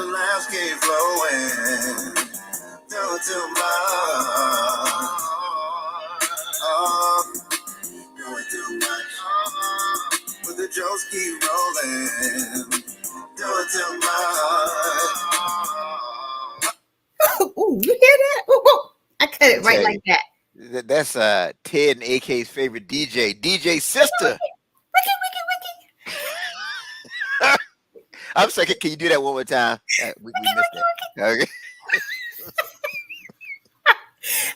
the laughs keep flowing. Do it to my heart. Do it too much. But the jokes keep rolling. Do it to my heart. Ooh, you hear that? Ooh, ooh. I cut it right like that. That's Ted and AK's favorite DJ Sister. Wiki. I'm sorry, can you do that one more time? We missed it. Okay.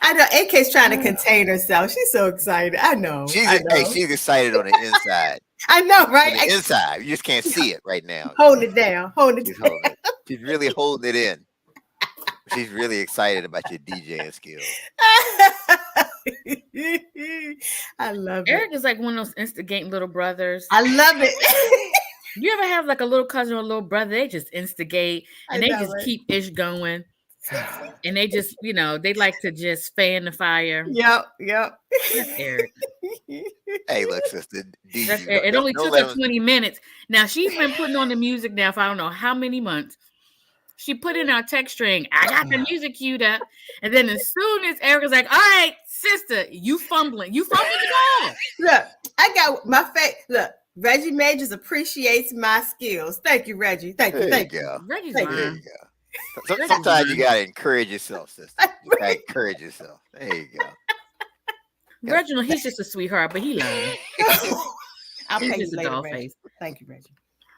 I know AK's trying to contain herself. She's so excited. I know. She's excited on the inside. I know, right? On the inside. You just can't see it right now. Hold it down. She's really holding it in. She's really excited about your DJing skills. I love Eric is like one of those instigating little brothers. I love it. You ever have like a little cousin or a little brother? They just instigate and they just keep ish going. And they just, they like to just fan the fire. Yep. That's Eric. Hey, look, sister. It only took her 20 minutes. Now she's been putting on the music now for I don't know how many months. She put in our text string, I got the music queued up. And then as soon as Eric was like, all right, sister, you fumbling the ball. Look, I got my face. Look, Reggie Majors appreciates my skills. Thank you, Reggie. Thank you. Reggie's there you go. Sometimes you gotta encourage yourself, sister. You gotta encourage yourself. There you go. Reginald, he's just a sweetheart, but he loves. I'll he's pay just you a later, doll Reggie. face. Thank you, Reggie.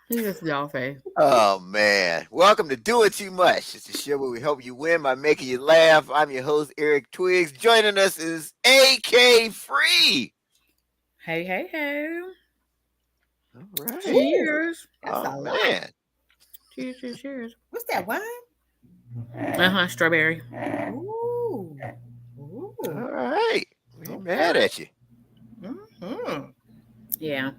He's just a doll face. Oh man. Welcome to Doing Too Much. It's a show where we help you win by making you laugh. I'm your host, Eric Twiggs. Joining us is AK Free. Hey. All right. Cheers. Oh man. Cheers. What's that, wine? Strawberry. Ooh. All right. We ain't mad at you. Mm-hmm. Yeah.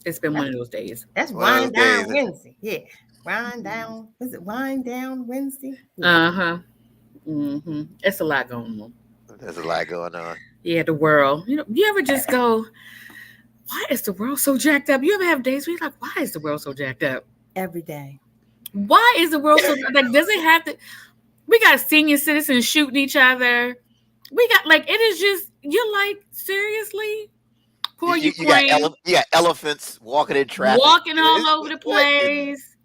It's been one of those days. That's Wine Down Wednesday. Yeah. Wine Down. Is it Wine Down Wednesday? Mm-hmm. It's a lot going on. There's a lot going on. Yeah, the world. You ever just go, why is the world so jacked up? You ever have days where you're like, why is the world so jacked up? Every day. Why is the world so like? Does it have to? We got senior citizens shooting each other. We got it is just you're like seriously. Poor Ukraine. You got elephants walking in traffic, walking all over the place.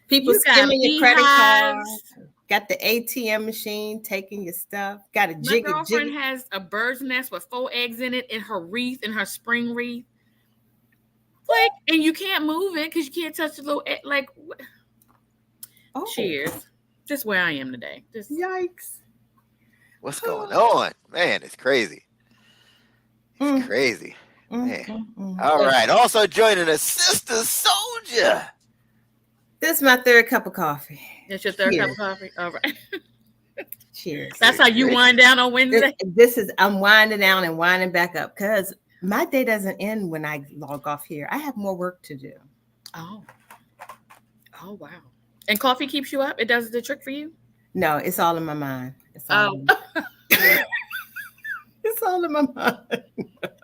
People skimming your credit cards. Got the ATM machine taking your stuff. Got a jig. My girlfriend has a bird's nest with 4 eggs in it in her wreath, in her spring wreath. And you can't move it because you can't touch the little egg. Cheers. Just where I am today. Just yikes. What's going on? Man, it's crazy. It's crazy. Man. All right. Also joining us, Sister Soldier. This is my third cup of coffee. That's your third cup of coffee? All right. Cheers. That's how you wind down on Wednesday? I'm winding down and winding back up because my day doesn't end when I log off here. I have more work to do. Oh, wow. And coffee keeps you up? It does the trick for you? No, it's all in my mind. It's all in my mind.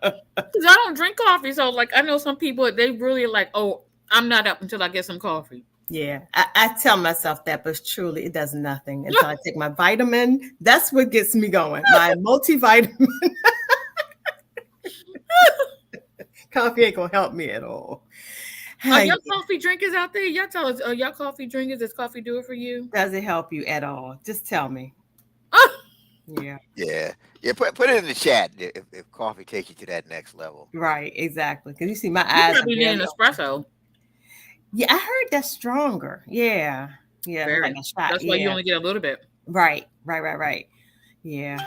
Because I don't drink coffee. So, I know some people, they really like, oh, I'm not up until I get some coffee. Yeah, I tell myself that, but truly it does nothing until I take my vitamin. That's what gets me going. My multivitamin. Coffee ain't going to help me at all. Are y'all coffee drinkers out there? Y'all tell us, are y'all coffee drinkers? Does coffee do it for you? Does it help you at all? Just tell me. Yeah. Put it in the chat if coffee takes you to that next level. Right, exactly. Because you see my eyes. You probably need an espresso. Yeah, I heard that's stronger. Yeah. Like a shot. That's why you only get a little bit. Right. Yeah.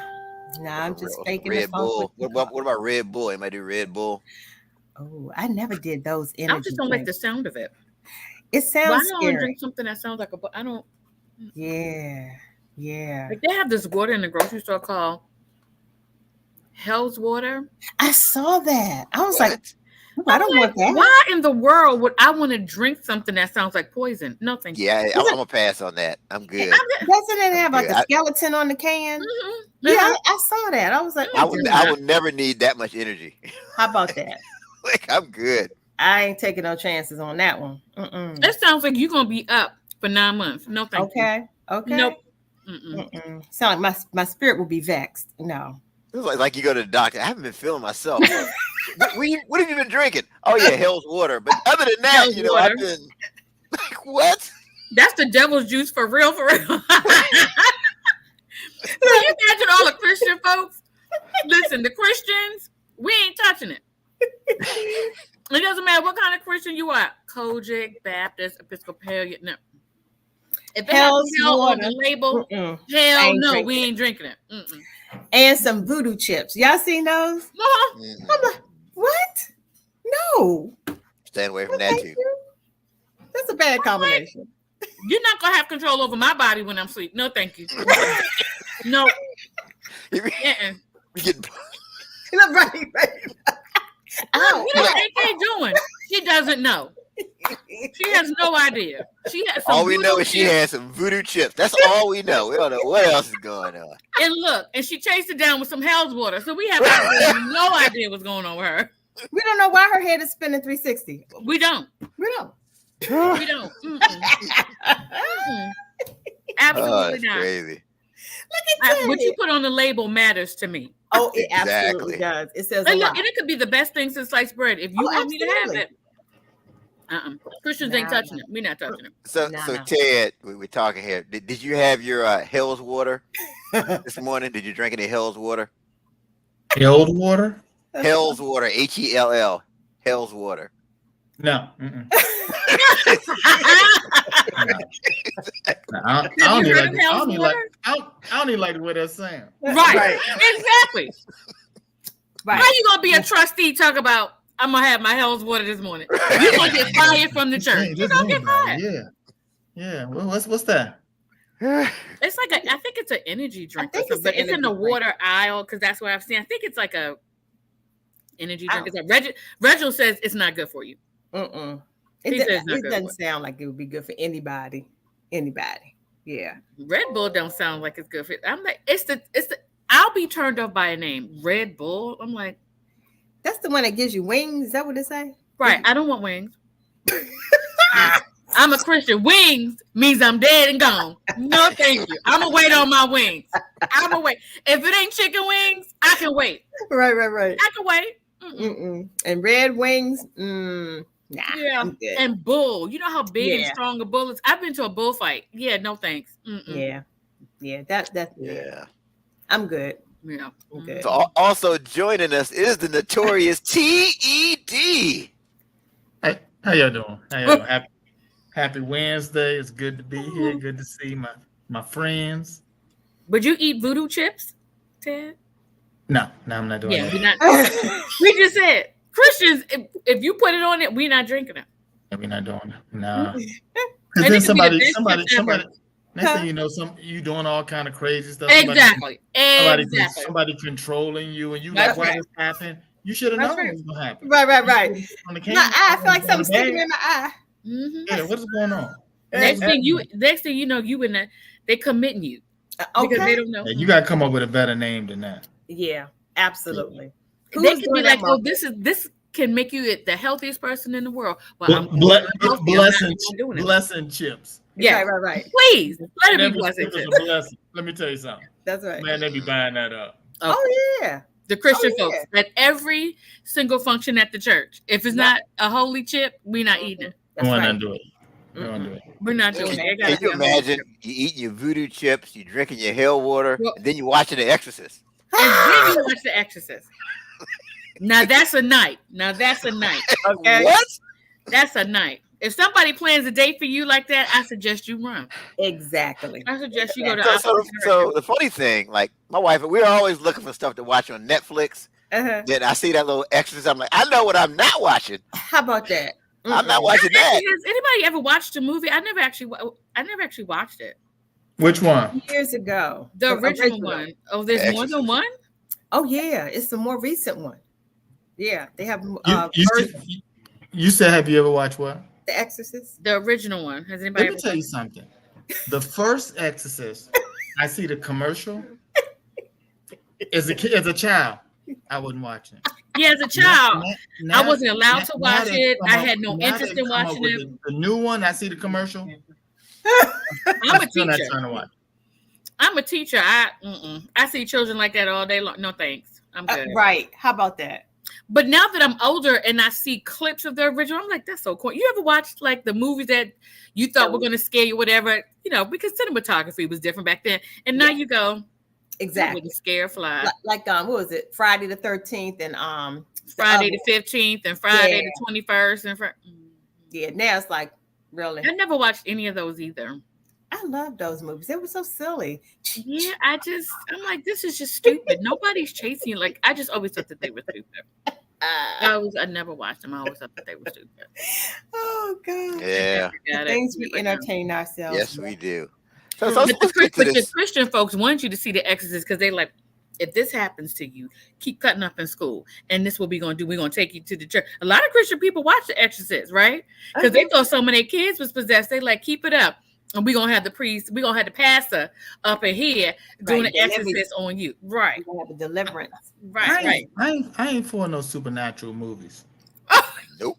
Now I'm just faking Red Bull. What about Red Bull? Anybody do Red Bull? Oh, I never did those energy I just don't like the sound of it. It sounds Why don't scary. I drink something that sounds like I don't. Yeah. They have this water in the grocery store called Hell's Water. I saw that. I was like, I don't want that. Why in the world would I want to drink something that sounds like poison? No, thank you. Yeah, I'm gonna pass on that. I'm good. Doesn't it have like a skeleton on the can? Mm-hmm. Yeah, I saw that. I was like, I would never need that much energy. How about that? I'm good. I ain't taking no chances on that one. It sounds like you're gonna be up for 9 months. No, thank you. Okay. Nope. Sound like my spirit will be vexed. No. It's like you go to the doctor. I haven't been feeling myself. What have you been drinking? Oh yeah, Hell's Water. But other than that, Hell's water. I've been like, what? That's the devil's juice for real, for real. Can you imagine all the Christian folks? Listen, the Christians, we ain't touching it. It doesn't matter what kind of Christian you are. Kojic, Baptist, Episcopalian. No. If it has hell on the label, hell no, we ain't drinking it. And some voodoo chips. Y'all seen those? I'm like, what? No. Stay away from that too. That's a bad combination. You're not gonna have control over my body when I'm asleep. No, thank you. No. You get right. What is AK doing? She doesn't know. She has no idea. She has some all we know is she has some voodoo chips. That's all we know. We don't know what else is going on. And look, and she chased it down with some Hell's Water. So we have no idea what's going on with her. We don't know why her head is spinning 360. We don't. Absolutely not. Crazy. What you put on the label matters to me. Oh, it absolutely does. It says a lot. And it could be the best thing since sliced bread. If you want me to have it, Christians ain't touching it. We're not touching it. So Ted, we're talking here. Did you have your Hell's Water this morning? Did you drink any Hell's Water? Hell's Water? Hell's Water, Hell. Hell's Water. No. I don't even like the way that sounds. Right. Exactly. Right. How you gonna be a trustee talk about I'm gonna have my Hell's Water this morning? You're gonna get fired from the church. You're gonna get fired. Yeah. Well, what's that? It's like I think it's an energy drink. But it's in the water aisle because that's what I've seen. I think it's like a energy drink. It's like Reginald says it's not good for you. It doesn't sound like it would be good for anybody. Yeah. Red Bull don't sound like it's good for. I'm like, it's the. I'll be turned off by a name, Red Bull. I'm like, that's the one that gives you wings. Is that what it say? Right. I don't want wings. I'm a Christian. Wings means I'm dead and gone. No, thank you. I'm gonna wait on my wings. I'm gonna wait. If it ain't chicken wings, I can wait. Right. I can wait. And red wings, nah. Yeah, and bull. You know how big and strong a bull is? I've been to a bullfight. Yeah, no thanks. Yeah. That's I'm good. Yeah, I'm good. So also joining us is the notorious TED. Hey, how y'all doing? Happy Wednesday. It's good to be here. Good to see my friends. Would you eat voodoo chips, Ted? No, I'm not doing that. We just said Christians, if you put it on it, we're not drinking it. Yeah, we're not doing it. No. Because then somebody next thing you know, you doing all kind of crazy stuff. Exactly. Somebody controlling you, and you like, why this happened? You should have known what was gonna happen. Right. My eye, I feel like something's sticking in my eye. Yeah, what is going on? Next thing you know, you in that they committing you because they don't know. Yeah, you gotta come up with a better name than that. Yeah, absolutely. They can be like, oh, this can make you the healthiest person in the world. Well, blessing chips. Yeah, right. Please let it be blessing chips. Let me tell you something. That's right. Man, they be buying that up. Okay. Oh yeah. The Christian folks at every single function at the church. If it's not a holy chip, we're not eating it. We want to do it. We're not doing it. Can you imagine you eating your voodoo chips, you drinking your Hell Water, and then you watching The Exorcist? And then you watch The Exorcist. Now that's a night. Okay. What? That's a night. If somebody plans a date for you like that, I suggest you run. Exactly. I suggest you go to. So the funny thing, like my wife, we're always looking for stuff to watch on Netflix. Then I see that little Exorcist. I'm like, I know what I'm not watching. How about that? I'm not watching that. Has anybody ever watched a movie? I never actually watched it. Which one? Years ago. The original one. Oh, there's more than one? Oh yeah, it's the more recent one. Yeah, they have. You said, have you ever watched what? The Exorcist. The original one. Has anybody? Let me tell you something. The first Exorcist, I see the commercial. As a child, I wasn't watching it. Yeah, as a child, I wasn't allowed to watch it. I had no interest in watching it. The new one, I see the commercial. I'm a still not teacher. trying to watch. I'm a teacher. I see children like that all day long. No thanks. I'm good. Right. How about that? But now that I'm older and I see clips of the original, I'm like, that's so cool. You ever watched like the movies that you thought were going to scare you, whatever, because cinematography was different back then. And now you go, exactly, with the scare fly. Like what was it? Friday the 13th and Friday the 15th and Friday the 21st and yeah. Now it's like, really? I never watched any of those either. I love those movies. They were so silly. Yeah, I'm like, this is just stupid. Nobody's chasing you. Like, I just always thought that they were stupid. I never watched them. I always thought that they were stupid. Oh God. Yeah. The things we entertain ourselves. Yes, we do. But the Christian folks want you to see The Exorcist because they're like, if this happens to you, keep cutting up in school, and this is what we're gonna do. We're gonna take you to the church. A lot of Christian people watch The Exorcist, right? Because they thought some of their kids was possessed. They like, keep it up. And we're gonna have the priest, we're gonna have the pastor up in here doing the exorcist on you. Right. We're gonna have a deliverance. Right. I ain't for no supernatural movies. Nope.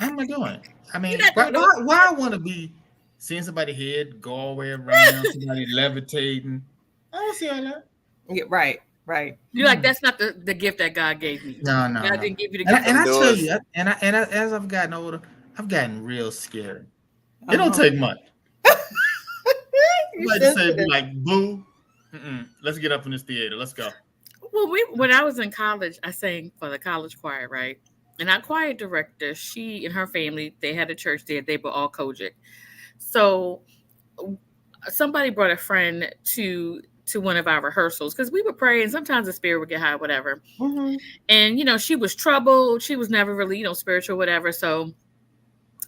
How am I doing? I mean, why I want to be seeing somebody's head go all the way around, somebody levitating? I don't see all that. Yeah, right. You're like, that's not the gift that God gave me. No. God didn't give you the gift. And I tell you, as I've gotten older, I've gotten real scared. It don't take much. You might say like, boo, let's get up in this theater. Let's go. Well, when I was in college, I sang for the college choir, right? And our choir director, she and her family, they had a church there. They were all Kojic. So somebody brought a friend to one of our rehearsals because we would pray and sometimes the spirit would get high, whatever. Mm-hmm. And, she was troubled. She was never really, spiritual, whatever. So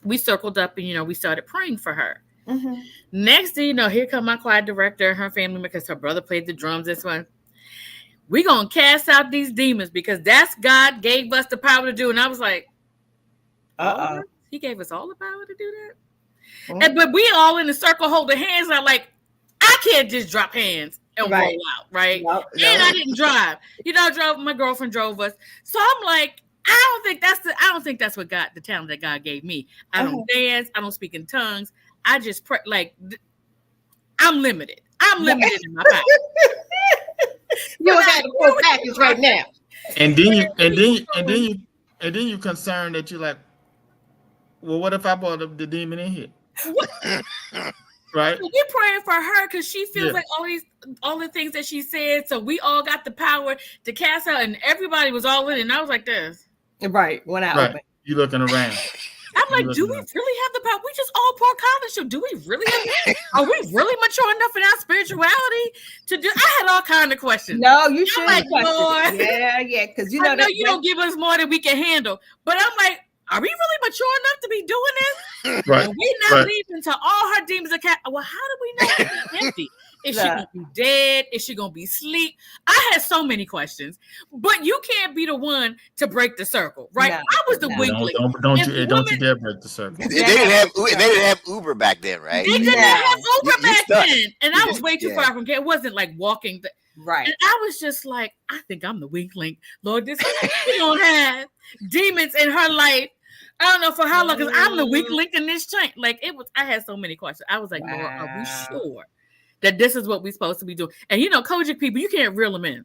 we circled up and, we started praying for her. Mm-hmm. Next thing here come my choir director and her family because her brother played the drums. This one, we're gonna cast out these demons because that's God gave us the power to do. And I was like, he gave us all the power to do that. But we all in the circle holding hands. And I'm like, I can't just drop hands and roll out, right? No. And I didn't drive. My girlfriend drove us. So I'm like, I don't think that's what God, the talent that God gave me. I don't dance. I don't speak in tongues. I just pray, like, I'm limited. I'm limited in my power. You don't have the full package right now. And then you concerned that you're like, well, what if I brought the demon in here? Right? So we're praying for her because she feels like all the things that she said. So we all got the power to cast out, and everybody was all in it. And I was like this. Right. When I open. You looking around. I'm like, do we really have the power? We just all pour college. So do we really have Are we really mature enough in our spirituality to do? I had all kinds of questions. No, you should. Like, Lord, yeah, because I know you don't give us more than we can handle. But I'm like, are we really mature enough to be doing this? Right. And we're not leaving to all her demons are well, how do we know she's empty? Is she gonna be dead? Is she gonna be asleep? I had so many questions, but you can't be the one to break the circle, right? I was the weakling. Don't you dare break the circle. They didn't have Uber back then, right? They didn't have Uber back then, and I was way too far from it. It wasn't like walking. Right. And I was just like, I think I'm the weak link, Lord. This we gonna have demons in her life. I don't know for how long, because I'm the weak link in this chain. Like I had so many questions. I was like, Lord, are we sure that this is what we're supposed to be doing? And Kojic people, you can't reel them in.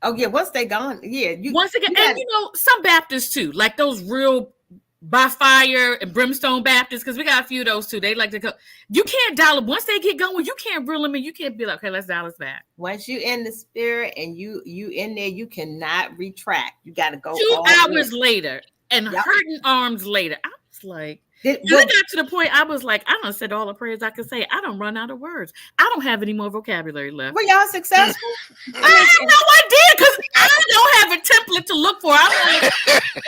Oh yeah, once they gone, once again, and some Baptists too, like those real by fire and brimstone Baptists, because we got a few of those too. They like to go. You can't dial them once they get going. You can't reel them in. You can't be like, okay, let's dial us back. Once you in the spirit and you in there, you cannot retract. You got to go 2 hours later. And hurting arms later. I was like, I got to the point I was like, I done said all the prayers I could say. I don't run out of words. I don't have any more vocabulary left. Were y'all successful? I have no idea because I don't have a template to look for. I'm like,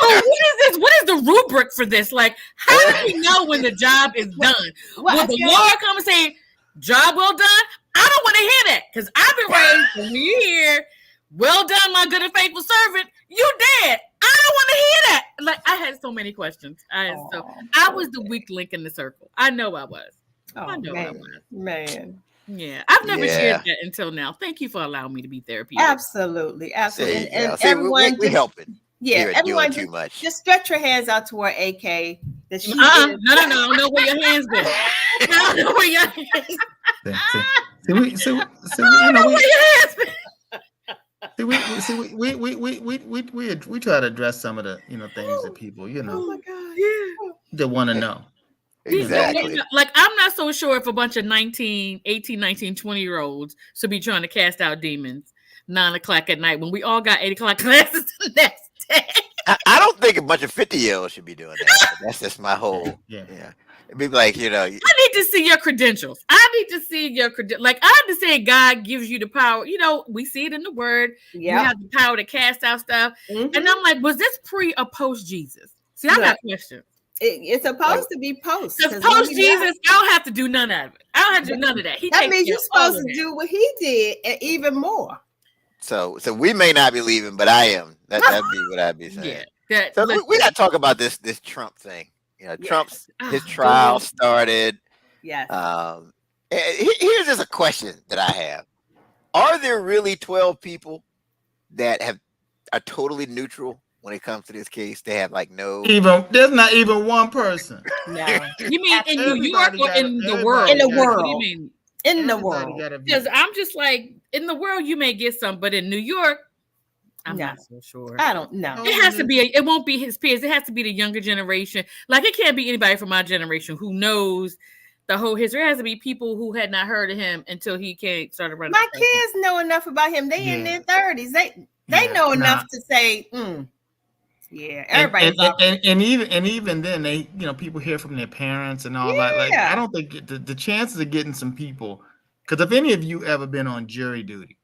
what is this? What is the rubric for this? Like, how do we know when the job is done? Will the Lord come and say, job well done? I don't want to hear that because I've been raised when you hear, well done, my good and faithful servant, you dead. I don't want to hear that. Like, I had so many questions. I was the weak link in the circle. I know I was. I was. Man. Yeah. I've never shared that until now. Thank you for allowing me to be therapeutic. Absolutely. Absolutely. And everyone, we helping. Yeah. Everyone too much. Just stretch your hands out toward AK. that she No. I don't know where your hands been. I don't know where your hands been. We try to address some of the things that people that want to know. Exactly. Like, I'm not so sure if a bunch of 18, 19, 20-year-olds should be trying to cast out demons 9:00 at night when we all got 8 o'clock classes the next day. I don't think a bunch of 50-year-olds should be doing that. That's just my whole. Yeah. It'd be like, I need to see your credentials. I need to see your credentials. Like, I understand God gives you the power. We see it in the Word. You have the power to cast out stuff. Mm-hmm. And I'm like, was this pre or post Jesus? See, I got questions. It's supposed to be post. Because post Jesus, I don't have to do none of it. I don't have to do none of that. That means you're supposed to do what he did and even more. So we may not be leaving, but I am. That'd be what I'd be saying. Yeah. So we got to talk about this Trump thing. Trump's his trial started. Yes. Here's just a question that I have: are there really 12 people that are totally neutral when it comes to this case? They have there's not even one person. No. You mean in New York or in the world? In the world. What do you mean? In the world. Because I'm just like, in the world you may get some, but in New York, I'm not so sure. I don't know. It has to be. It won't be his peers. It has to be the younger generation. Like, it can't be anybody from my generation who knows the whole history. It has to be people who had not heard of him until he started running. My kids know enough about him. They in their 30s. They know enough to say, yeah. Everybody. And even then, they people hear from their parents and all that. Like, I don't think the chances of getting some people, because if any of you ever been on jury duty.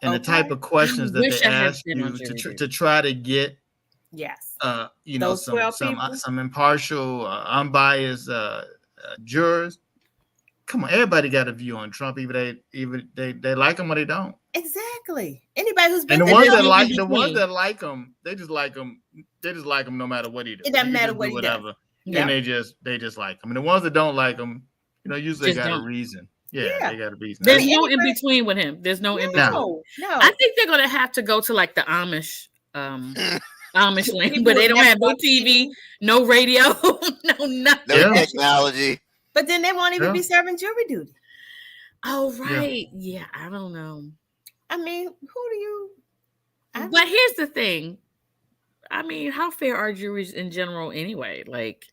And the type of questions that they ask you to try to get, some impartial, unbiased jurors. Come on, everybody got a view on Trump, even they like him or they don't. Exactly. Anybody who's been and the ones that like him, they just like him. They just like him no matter what he does. It doesn't matter what he does. And they just like him. And the ones that don't like him, usually they got a reason. Yeah, they got a reason. There's no in between with him. There's no in between. No. I think they're gonna have to go to like the Amish land, but they don't have no TV, no radio, no nothing. No technology. But then they won't even be serving jury duty. Oh, right. Yeah, I don't know. I mean, who do you? But here's the thing. I mean, how fair are juries in general anyway? Like,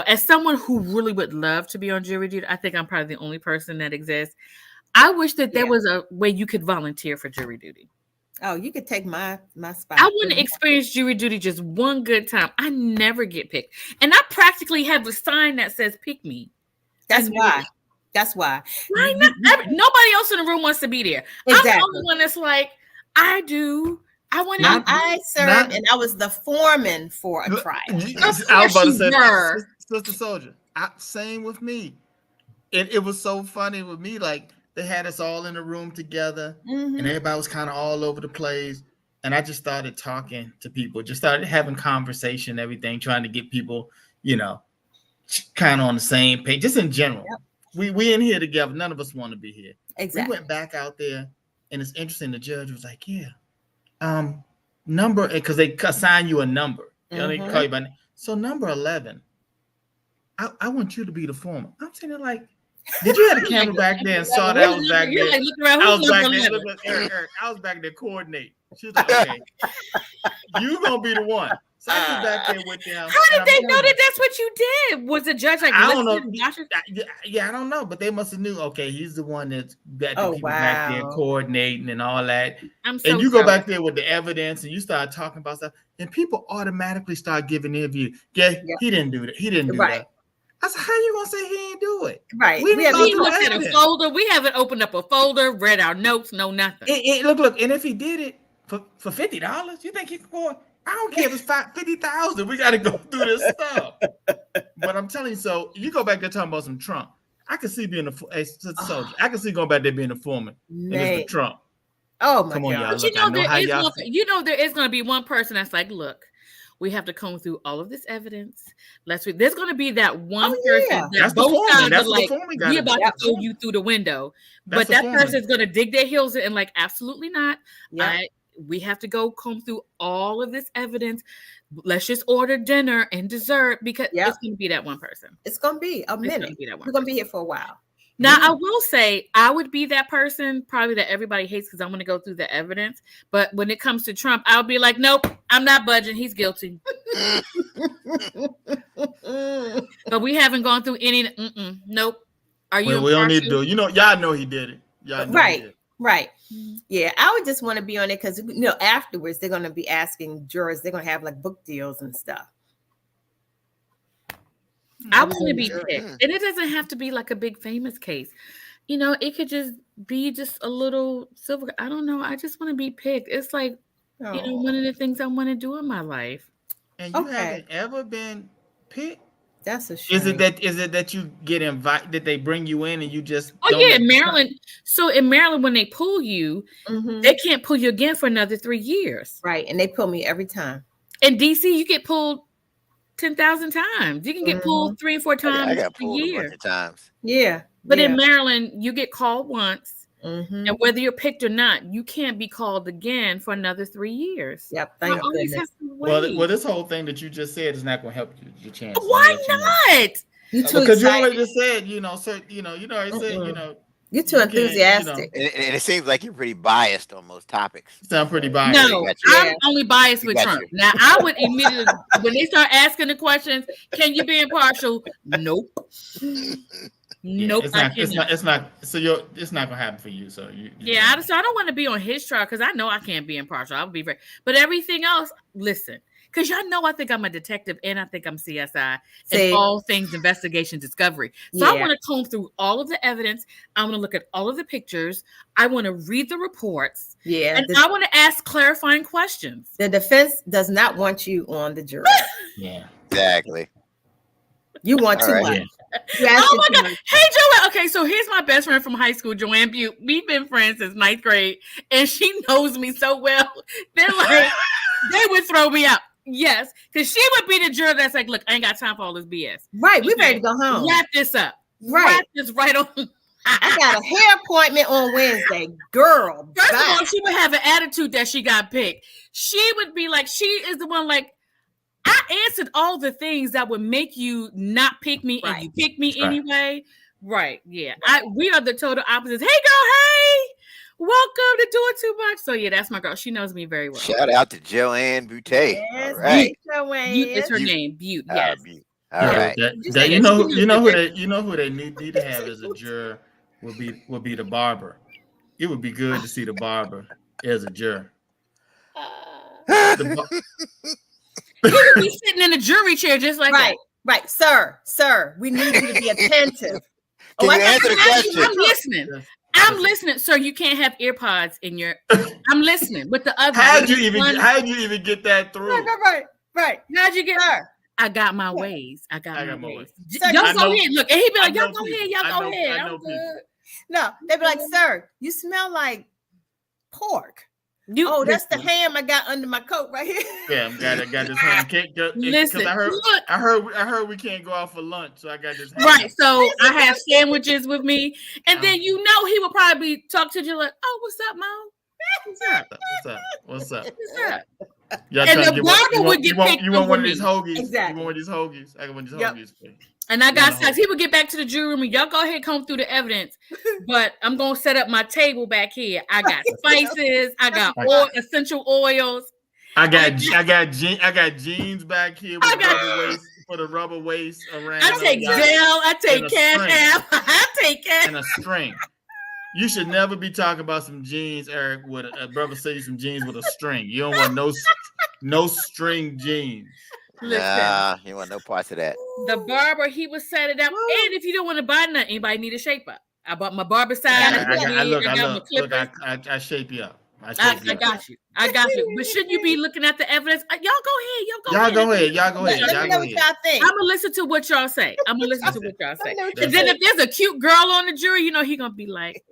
as someone who really would love to be on jury duty, I think I'm probably the only person that exists. I wish that there was a way you could volunteer for jury duty. Oh, you could take my spot. I want to experience jury duty just one good time. I never get picked. And I practically have a sign that says pick me. That's why. That's why. Why not? Nobody else in the room wants to be there. Exactly. I'm the only one that's like, I do. I served and I was the foreman for a trial. I was about to say, Sister Soldier, same with me. It was so funny with me. Like, they had us all in a room together, and everybody was kind of all over the place. And I just started talking to people, just started having conversation, everything, trying to get people, kind of on the same page, just in general. Yep. We in here together. None of us want to be here. Exactly. We went back out there, and it's interesting. The judge was like, number, because they assign you a number. They call you by name. So number 11, I want you to be the foreman. I'm saying it like, did you have the camera back there and saw that I was back there? I was back there coordinating. She was like, okay, you gonna be the one. So I was back there with them. How did they know that that's what you did? Was the judge like, I don't know. I don't know, but they must have knew. Okay, he's the one that's got the people back there coordinating and all that. And you go back there with the evidence and you start talking about stuff, and people automatically start giving their view. Yeah, he didn't do that. He didn't do that. I said, how you gonna say he ain't do it? Right. We looked at a folder. We haven't opened up a folder, read our notes, no nothing. Look, and if he did it for $50, you think he could go? I don't care if it's $50,000. We got to go through this stuff. But I'm telling you, so you go back there talking about some Trump. I can see being a soldier. I can see going back there being a foreman. And it's for Trump. Oh my God! But there is going to be one person that's like, look, we have to comb through all of this evidence. There's going to be that one person that both sides are like, we're about to throw you through the window. But that person's going to dig their heels in and like, absolutely not. We have to go comb through all of this evidence let's just order dinner and dessert because it's going to be that one person. It's going to be a minute. We're going to be here for a while. Now, I will say I would be that person probably that everybody hates because I'm going to go through the evidence. But when it comes to Trump, I'll be like, nope, I'm not budging. He's guilty. But we haven't gone through any. Nope. Are you? We don't need to do it. Y'all know he did it. Y'all know right. He did it. Right. Yeah, I would just want to be on it because afterwards they're going to be asking jurors. They're going to have like book deals and stuff. I want to be picked, and it doesn't have to be like a big famous case. It could just be just a little silver. I don't know. I just want to be picked. It's like one of the things I want to do in my life. And you haven't ever been picked. That's a shame. Is it that you get invited, that they bring you in and you just in Maryland. So in Maryland, when they pull you, they can't pull you again for another 3 years. Right. And they pull me every time. In DC, you get pulled 10,000 times. You can get pulled 3 or 4 times I got pulled a year. a bunch of times. Yeah. But in Maryland, you get called once. And whether you're picked or not, you can't be called again for another 3 years. Yep. Thank goodness. Well, this whole thing that you just said is not going to help your chance. Why not? You too because excited. you already just said, you're too enthusiastic. And it seems like you're pretty biased on most topics. You sound pretty biased. No, I'm only biased with Trump. Now, I would immediately, when they start asking the questions, can you be impartial? Nope. Nope. It's not. So it's not gonna happen for you. So I don't want to be on his trial because I know I can't be impartial. I'll be very. But everything else, listen, because y'all know I think I'm a detective and I think I'm CSI and all things investigation discovery. So I want to comb through all of the evidence. I want to look at all of the pictures. I want to read the reports. Yeah, and I want to ask clarifying questions. The defense does not want you on the jury. Yeah, exactly. You want too much. Oh my God. Hey, Joanne. Okay, so here's my best friend from high school, Joanne Butte. We've been friends since 9th grade, and she knows me so well. They're like, they would throw me out. Yes, because she would be the juror that's like, look, I ain't got time for all this BS. Right, we ready to go home. Wrap this up. Right. Wrap this right on. I got a hair appointment on Wednesday. Girl. First of all, she would have an attitude that she got picked. She would be like, she is the one like, I answered all the things that would make you not pick me, and you pick me anyway. Right? Yeah. We are the total opposites. Hey, girl. Hey, welcome to Doing Too Much. So yeah, that's my girl. She knows me very well. Shout out to Joanne Butte. Yes, all right. Joanne. Butte is her name. Butte. Yes. Butte. All right. You know who they need to have as a juror would be the barber. It would be good to see the barber as a juror. He would be sitting in a jury chair just like that. Right, sir. We need you to be attentive. Can you answer the question? I'm listening. I'm listening, sir. You can't have earpods in your. I'm listening with the other. How'd you even get that through? Right. How'd you get her? I got my ways. I got my ways. Y'all go ahead. Look, and he'd be like, y'all go ahead. Y'all go ahead. I'm good. No, they'd be like, sir, you smell like pork. That's the ham I got under my coat right here. Yeah, I got this ham. Listen, I heard we can't go out for lunch, so I got this ham. Right, so I have sandwiches with me, and then he would probably talk to you like, "Oh, what's up, Mom? What's up? And the barber would get picked. You want one of these hoagies? Exactly. You want one of these hoagies? I got one of these hoagies. And I got socks. He would get back to the jury room and y'all go ahead, comb through the evidence. But I'm gonna set up my table back here. I got spices. I got essential oils. I got jeans back here with a rubber waist around. I take gel. I take cash app. I take cash and a string. You should never be talking about some jeans, Eric. With a brother say some jeans with a string. You don't want no string jeans. Nah, you want no parts of that. The barber, he would set it up. And if you don't want to buy nothing, anybody need a shape up. I bought my barber side. I shape you up. I got you. But shouldn't you be looking at the evidence? Y'all go ahead. Y'all go ahead. Let me know what y'all think. I'm gonna listen to what y'all say. And then if there's a cute girl on the jury, he gonna be like,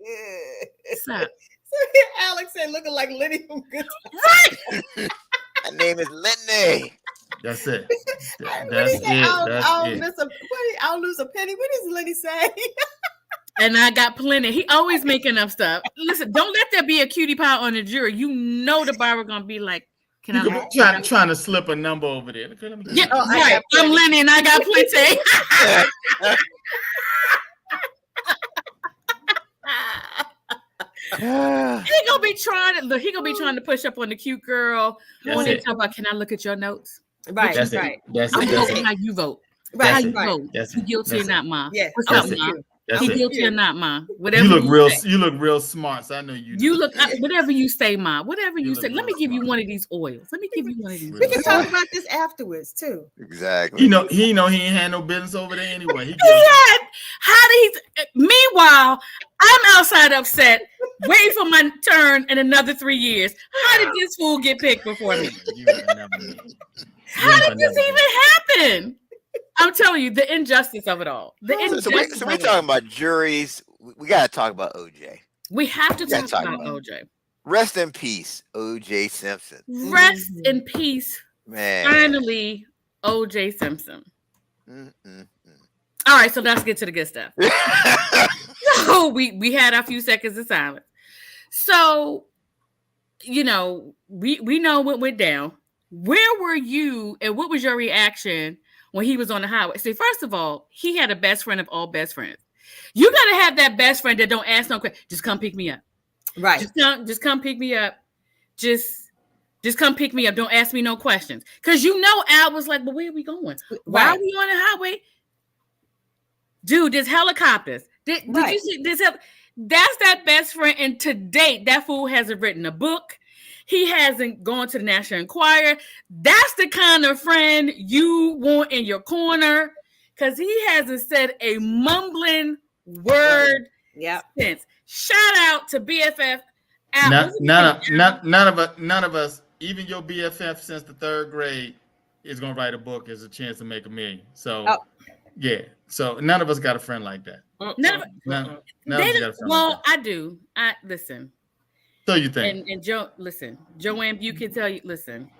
what's up? Alex said, looking like Liddy from Good Times. Right. My name is Lindy. That's it. I'll lose a penny. What does Liddy say? And I got plenty. He always making up stuff. Listen, don't let there be a cutie pie on the jury. You know the barber gonna be like, Can I trying to slip a number over there? Okay, let me yeah, right. I'm Lenny and I got plenty. He gonna be trying to push up on the cute girl. When they talk about, can I look at your notes? Right, That's right. I'm voting how you vote. Right, how you right. vote? You guilty or not, Ma? Yeah. What's up, Ma? You guilty or not, Ma? Whatever you look real smart. So I know you. You look whatever you say, Ma. Whatever you say. Let me give you one of these oils. Let me give you one of these. We can talk about this afterwards too. Exactly. He ain't had no business over there anyway. Meanwhile, I'm outside upset, waiting for my turn in another 3 years. How did this fool get picked before me? How did this even happen? I'm telling you, the injustice of it all. So we're talking about juries. We got to talk about OJ. We have to talk about OJ. Rest in peace, OJ Simpson. Rest in peace, man. Finally, OJ Simpson. All right, so let's get to the good stuff. So we had our few seconds of silence. So, we know what went down. Where were you, and what was your reaction when he was on the highway? See, first of all, he had a best friend of all best friends. You gotta have that best friend that don't ask no questions. Just come pick me up. Right. Just come pick me up. Just come pick me up. Don't ask me no questions. Because Al was like, but where are we going? Why are we on the highway? Dude, there's helicopters. Did you see this? That's that best friend. And to date, that fool hasn't written a book. He hasn't gone to the National Enquirer. That's the kind of friend you want in your corner, because he hasn't said a mumbling word since. Shout out to BFF. None of us, even your BFF since the 3rd grade, is gonna write a book as a chance to make $1 million. So yeah. So none of us got a friend like that. None of us got a friend like that. I do. Listen. So you think? And Joe, listen, Joanne, you can tell you, listen,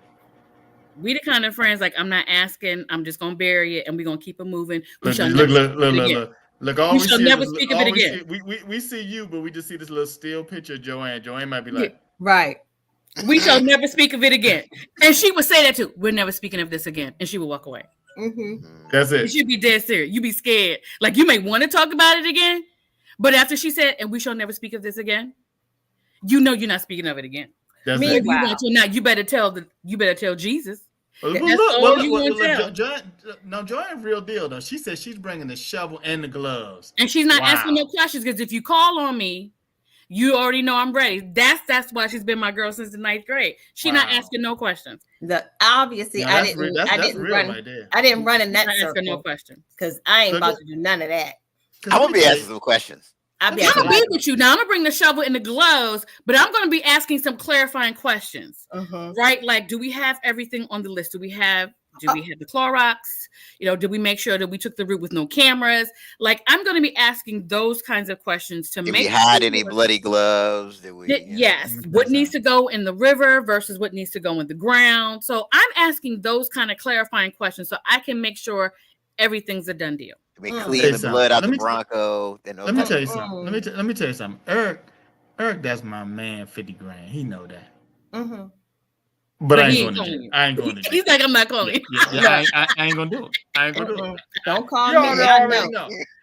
we the kind of friends, like, I'm not asking, I'm just gonna bury it and we're gonna keep it moving. We shall never speak of it again. We see you, but we just see this little still picture of Joanne. Joanne might be like, right. We shall never speak of it again. And she would say that too. We're never speaking of this again. And she would walk away. That's it. She'd be dead serious. You'd be scared. Like, you may want to talk about it again, but after she said, and we shall never speak of this again, you're not speaking of it again. That's it. You want to not, you better tell Jesus. Joanne's real deal though. She said she's bringing the shovel and the gloves, and she's not asking no questions, because if you call on me, you already know I'm ready. That's why she's been my girl since the 9th grade. She's not asking no questions. Obviously, I didn't run in that circle. No questions, because I ain't about to do none of that. I'm gonna be asking some questions. I'm gonna be with you now. I'm gonna bring the shovel and the gloves, but I'm gonna be asking some clarifying questions, right? Like, do we have everything on the list? Do we have the Clorox? Did we make sure that we took the route with no cameras? Like, I'm gonna be asking those kinds of questions to make sure. Did we had any bloody gloves? Yes. What needs to go in the river versus what needs to go in the ground? So I'm asking those kind of clarifying questions so I can make sure everything's a done deal. We clean the blood out the Bronco. Let me tell you something. Let me tell you something. Eric, that's my man. 50 grand. He know that. But I ain't going to do it. He's like, I'm not calling. I ain't gonna do it. I ain't gonna do it. Don't call me.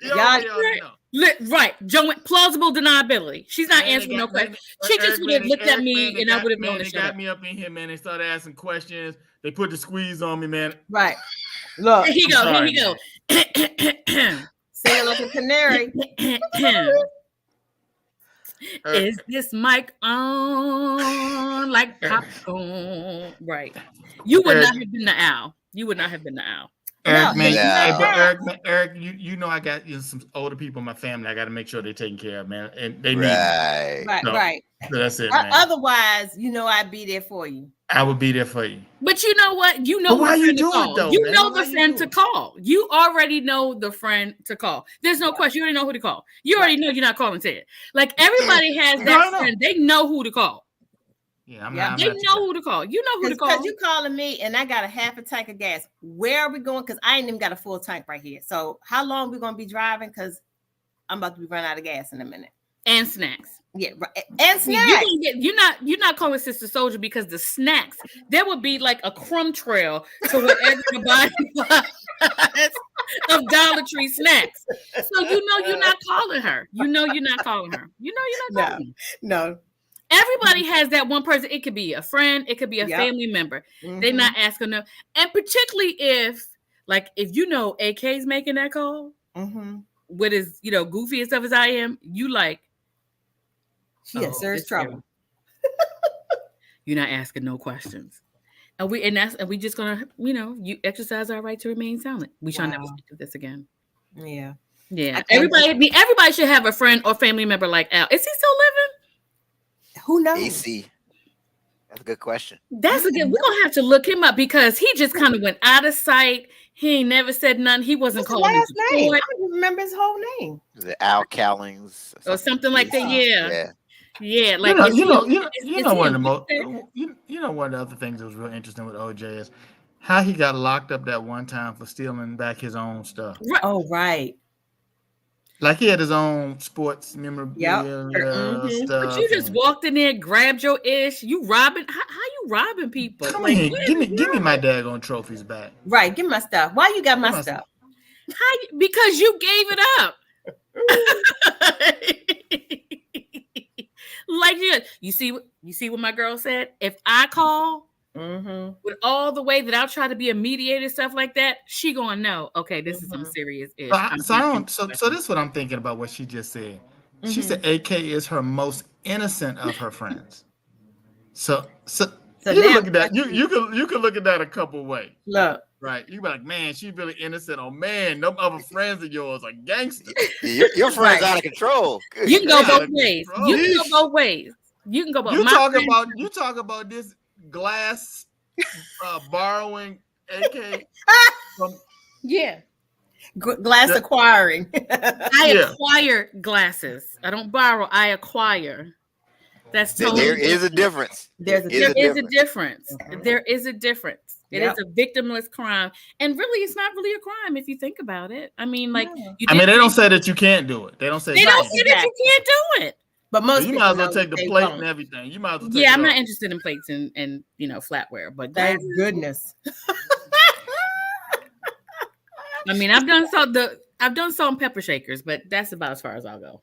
Y'all know. Right, Joe. Plausible deniability. She's not answering no questions. She just would have looked at me, and I would have known. They got me up in here, man. They started asking questions. They put the squeeze on me, man. Right. Look. Here he go. Singing like a canary. Is this mic on like popcorn? Right. You would not have been the owl. Eric, man, Eric, you know I got some older people in my family. I got to make sure they're taken care of, man, and they need right. So that's it, man. Otherwise, I'd be there for you. I would be there for you. But you know what? Why you do it though? You know the friend to call. You already know the friend to call. There's no question. You already know who to call. You already know you're not calling Ted. Like, everybody has that friend. They know who to call. Yeah, they know who to call. You know who to call. Because you calling me and I got a half a tank of gas. Where are we going? Because I ain't even got a full tank right here. So how long we gonna be driving? Because I'm about to be running out of gas in a minute. And snacks. Yeah, right. And snacks. You're not calling Sister Soldier because the snacks, there would be like a crumb trail to wherever the body was of Dollar Tree snacks. So you're not calling her. You're not calling her. You're not calling her. No. Everybody has that one person. It could be a friend. It could be a family member. They're not asking them. And particularly if AK's making that call with his, goofy and stuff as I am, you like, there's trouble. You're not asking no questions. And we just gonna, you exercise our right to remain silent. We shall never speak of this again. Yeah. Yeah. Everybody should have a friend or family member like Al. Is he still living? Who knows? AC. That's a good question. That's a good. We're gonna have to look him up because he just kind of went out of sight. He ain't never said nothing. He wasn't called last name. I don't even remember his whole name. The Al Cowlings or something like that. Yeah. Like one of the other things that was real interesting with OJ is how he got locked up that one time for stealing back his own stuff. Right. Oh, right. Like he had his own sports memorabilia stuff. But you just walked in there, grabbed your ish. You robbing? How you robbing people? Come here, give me my daggone trophies back. Right, give me my stuff. Why you got my stuff? Because you gave it up. Like you see what my girl said? If I call with all the way that I'll try to be a mediator, stuff like that, she gonna know, okay, this is some serious ish. So this is what I'm thinking about what she just said. She said AK is her most innocent of her friends. So you can look at that. You can look at that a couple ways. Look. Right. You be like, man, she's really innocent. Oh man, no other friends of yours are gangsters. Your friend's out of control. Good. You can go both ways. You can go both ways. You can go both. You talk about this glass borrowing AK from glass acquiring. I acquire glasses. I don't borrow. I acquire. That's totally there is a difference. There is a difference. It is a victimless crime, and really, it's not really a crime if you think about it. I mean, like, they don't say that you can't do it. They don't say that you can't do it. But most you might as well take the plate and everything. You might as well. Yeah, I'm not interested in plates and flatware, but thank goodness. I mean, I've done salt and pepper shakers, but that's about as far as I'll go.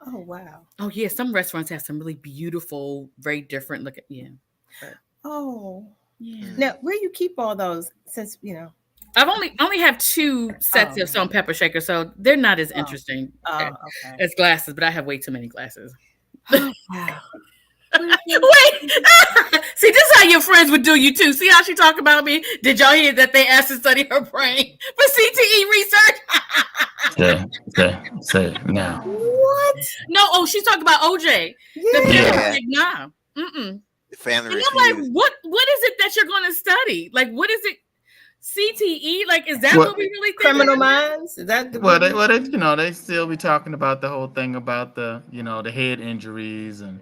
Oh wow. Oh yeah, some restaurants have some really beautiful, very different look at Oh. Yeah. Now, where you keep all those? Since I've only have 2 sets of salt and pepper shakers, so they're not as interesting as glasses. But I have way too many glasses. Oh, wow. Wait, see, this is how your friends would do you too. See how she talk about me? Did y'all hear that they asked to study her brain for CTE research? Say it now. What? No, she's talking about OJ. Yeah. Like, nah. Family. And I'm like, what is it that you're going to study? Like, what is it? CTE? Like, is that what we really think? Criminal Minds? Is that they still be talking about the whole thing about the the head injuries and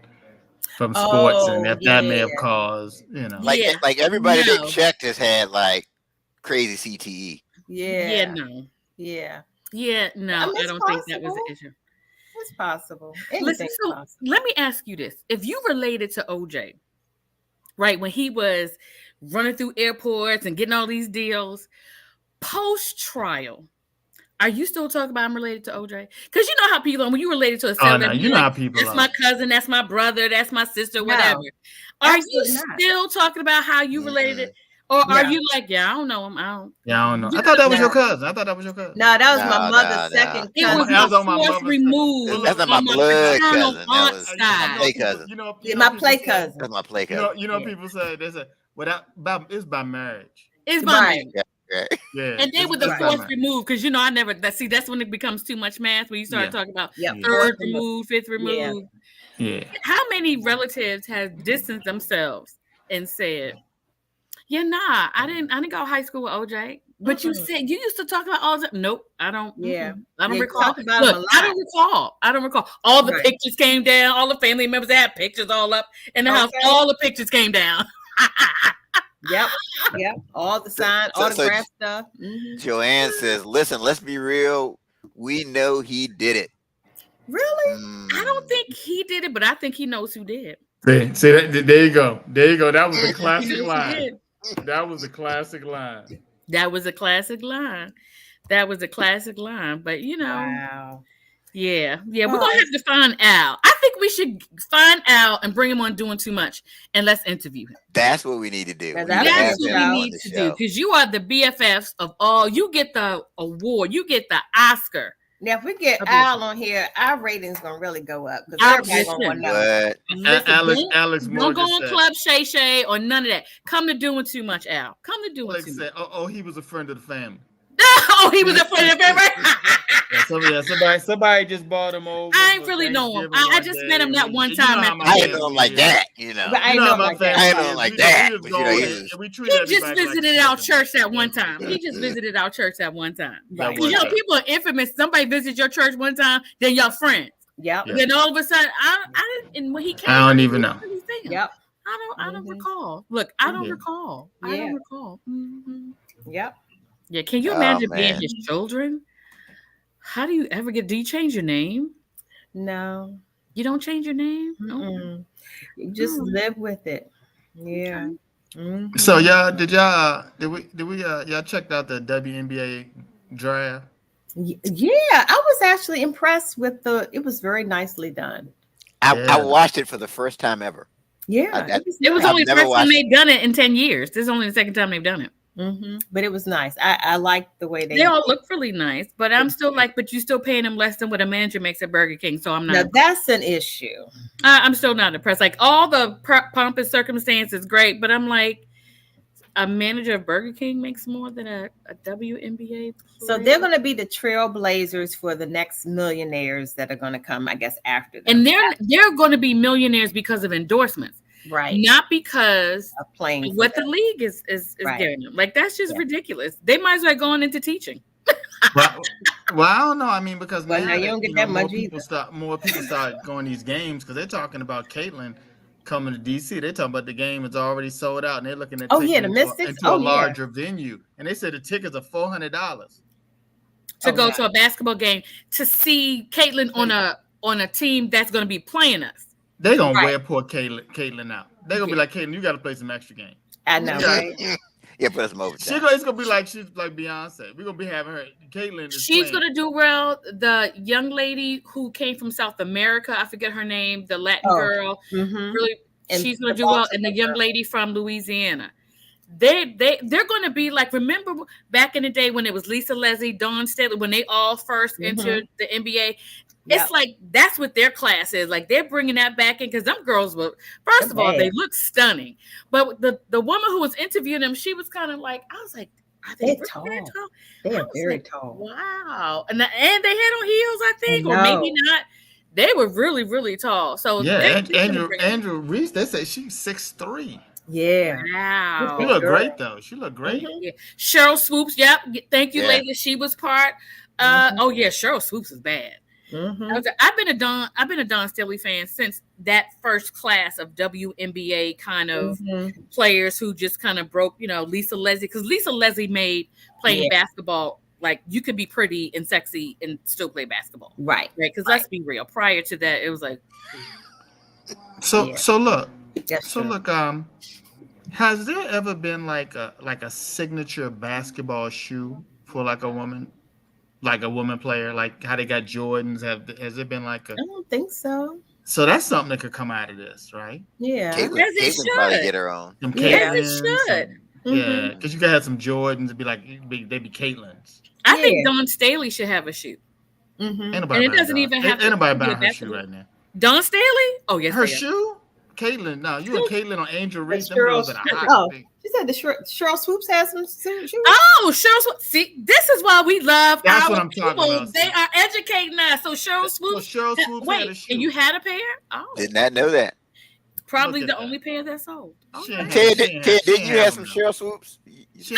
from sports and if that may have caused like everybody they checked has had like crazy CTE. Yeah, no, I don't think that was the issue. It's possible. Listen, let me ask you this: if you related to OJ, right, when he was running through airports and getting all these deals, post-trial, are you still talking about I'm related to OJ? Because you know how people are when you related to a celebrity. You know how people that's my cousin, that's my brother, that's my sister, whatever. Are you still talking about how you related? Or are you like, I don't know him. I don't know. I thought that was your cousin. No, that was my mother's second cousin. It was my fourth removed. That's not my blood cousin. That was my play cousin. My play cousin. That's my play cousin. People say they say, it's by marriage. It's by marriage. Yeah. And then with the fourth removed, because I never that's when it becomes too much math when you start talking about third removed, fifth removed. Yeah. How many relatives have distanced themselves and said, I didn't go to high school with OJ. But you said you used to talk about all that. Nope, I don't. Yeah, I don't recall. Look, I don't recall. All the pictures came down. All the family members had pictures all up in the house. All the pictures came down. Yep. All the sign, autograph stuff. Joanne says, "Listen, let's be real. We know he did it." Really? I don't think he did it, but I think he knows who did. See that? There you go. There you go. That was the classic line. That was the classic line. That was a classic line. That was a classic line. But Wow. Yeah. We're gonna have to find Al. I think we should find Al and bring him on Doing Too Much, and let's interview him. That's what we need to do. That's what we need to do, because you are the BFFs of all. You get the award. You get the Oscar. Now, if we get Al on here, our rating's gonna really go up. Alex, don't go on Club Shay Shay or none of that. Come to Doing Too Much, Al. Come to Doing Too Much. Oh, he was a friend of the family. He was a friend of the family. Somebody just bought him over. I ain't really know him. I just met him that one time. I didn't know him like that, I didn't know him like that. He just visited our church that one time. People are infamous. Somebody visited your church one time, then y'all friends. Yep. Then all of a sudden, I didn't. And when he came, I don't even know. Yep. I don't recall. Look, I don't recall. I don't recall. Mm-hmm. Yep. Yeah, can you imagine being his children? How do you ever do you change your name? No. You don't change your name? No. You just live with it. Yeah. Mm-hmm. So y'all y'all checked out the WNBA draft? Yeah, I was actually impressed with it was very nicely done. I watched it for the first time ever. Yeah. It was only the first time they've done it in 10 years. This is only the second time they've done it. Mm-hmm. But it was nice. I liked the way they all look really nice, but I'm still but you still paying them less than what a manager makes at Burger King. So I'm not. Now that's an issue. I'm still not impressed. Like, all the pomp and circumstance is great, but I'm like, a manager of Burger King makes more than a WNBA player. So they're going to be the trailblazers for the next millionaires that are going to come, I guess, after them. And they're going to be millionaires because of endorsements. Right. Not because of playing what the league is giving them. Like, that's just ridiculous. They might as well go on into teaching. well, I don't know. I mean, because now you don't get that much more people start going to these games, because they're talking about Caitlin coming to DC. They're talking about the game is already sold out, and they're looking at the Mystics into a larger venue. And they said the tickets are $400 to go to a basketball game to see Caitlin on a team that's going to be playing us. They're going to wear poor Caitlin out. They're going to be like, Caitlin, you got to play some extra games. I know, right? Yeah, put some overtime. It's going to be like she's like Beyonce. We're going to be having her. Caitlin she's going to do well. The young lady who came from South America, I forget her name, the Latin girl, really, she's going to do well. And the young lady from Louisiana. They're going to be like, remember back in the day when it was Lisa Leslie, Dawn Staley, when they all first entered the NBA? It's like, that's what their class is. Like, they're bringing that back in, because them girls were, first of all, they look stunning. But the woman who was interviewing them, she was kind of like, I was like, are they tall? They are very tall. Wow. And they had on heels, I think, or maybe not. They were really, really tall. So Andrew Reese, they say she's 6'3". Yeah. Wow. She looked great, though. She looked great. Yeah. Cheryl Swoops. Yep. Thank you, ladies. She was part. Oh yeah, Cheryl Swoops is bad. I've been a Dawn Staley fan since that first class of WNBA kind of players who just kind of broke, Lisa Leslie, because Lisa Leslie made playing basketball like you could be pretty and sexy and still play basketball, right? Because let's be real, prior to that, it was like. So look, has there ever been like a signature basketball shoe for like a woman? Like a woman player, like how they got Jordans. Has it been like a? I don't think so. So that's something that could come out of this, right? Yeah. Caitlin probably get her own. Yes, it should. Yeah, because you could have some Jordans and be like, they'd be Caitlins. I think Dawn Staley should have a shoe. And it doesn't even have to. Anybody buying her shoe right now? Dawn Staley? Oh yes. Her shoe? Caitlin, no, you and Caitlin on Angel Reese. Them girls that are hot. She said the Cheryl Swoops has some shoes. Oh, Cheryl Swoops. See, this is why we love That's our what I'm people. Talking about. They are educating us. So Cheryl Swoops. Wait, had a shoe. And you had a pair? Oh. Did not know that. Probably the only pair that sold. Okay. Did you have some Cheryl Swoops? Didn't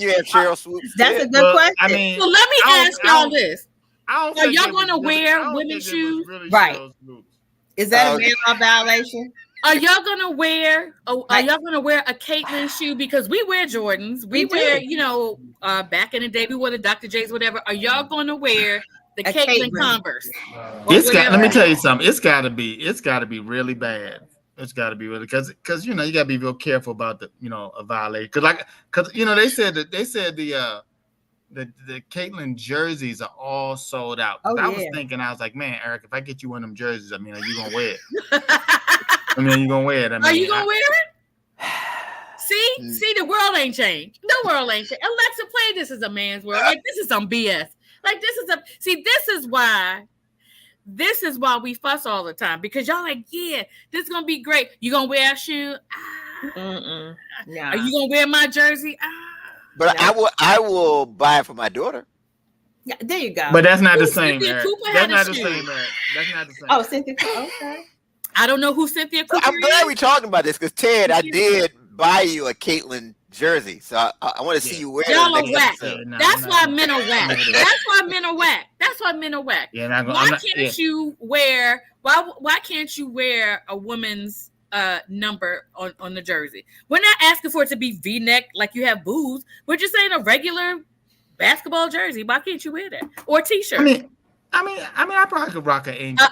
you have Cheryl Swoops? That's a good question. I mean, so let me ask y'all this. Are y'all going to wear women's shoes? Really right. Is that a man violation? Are y'all gonna wear a Caitlin shoe? Because we wear Jordans. We wear, back in the day we wore the Dr. J's, whatever. Are y'all gonna wear The Caitlin Converse. Let me tell you something. It's got to be really bad. It's got to be really because you got to be real careful about the a violation because they said the Caitlin jerseys are all sold out. I was thinking, I was like, man, Eric, if I get you one of them jerseys, are you gonna wear it? Are you gonna wear it? Are you gonna wear it? See, the world ain't changed. The world ain't changed. Alexa, play "This Is a Man's World." Like this is some BS. Like this is why we fuss all the time because y'all like, yeah, this is gonna be great. You gonna wear a shoe? No. Are you gonna wear my jersey? But no. I will buy it for my daughter. Yeah, there you go. But that's not the same. Cynthia Cooper that's not the same. That's not the same. Oh, Cynthia Cooper. Okay. I don't know who Cynthia Cooper I'm glad we're talking about this because Ted, I did buy you a Caitlin jersey, so I want to see you wear it. Y'all are whack. That's why men are whack. That's why men are whack. That's why men are whack. Yeah, why can't you wear a woman's number on the jersey? We're not asking for it to be V-neck like you have boobs. We're just saying a regular basketball jersey. Why can't you wear that or a t-shirt? I probably could rock an Angel.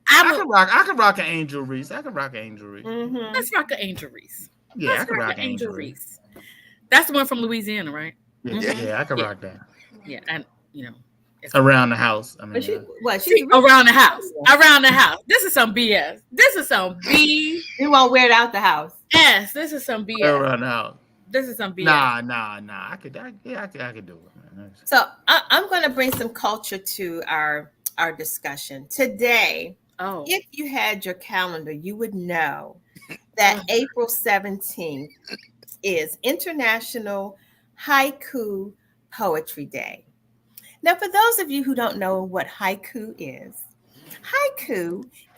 I could rock an Angel Reese. Mm-hmm. Let's rock an Angel Reese. Yeah, I could rock an Angel Reese. That's the one from Louisiana, right? Yeah, I could rock that. Yeah, and around the house. She's around the house. Around the house. This is some BS. This is some B. You won't wear it out the house. Yes, this is some BS. Around the house. This is some BS. Nah. I could do it. Man. So I'm going to bring some culture to our discussion today. Oh, if you had your calendar, you would know that April 17th is International Haiku Poetry Day. Now, for those of you who don't know what haiku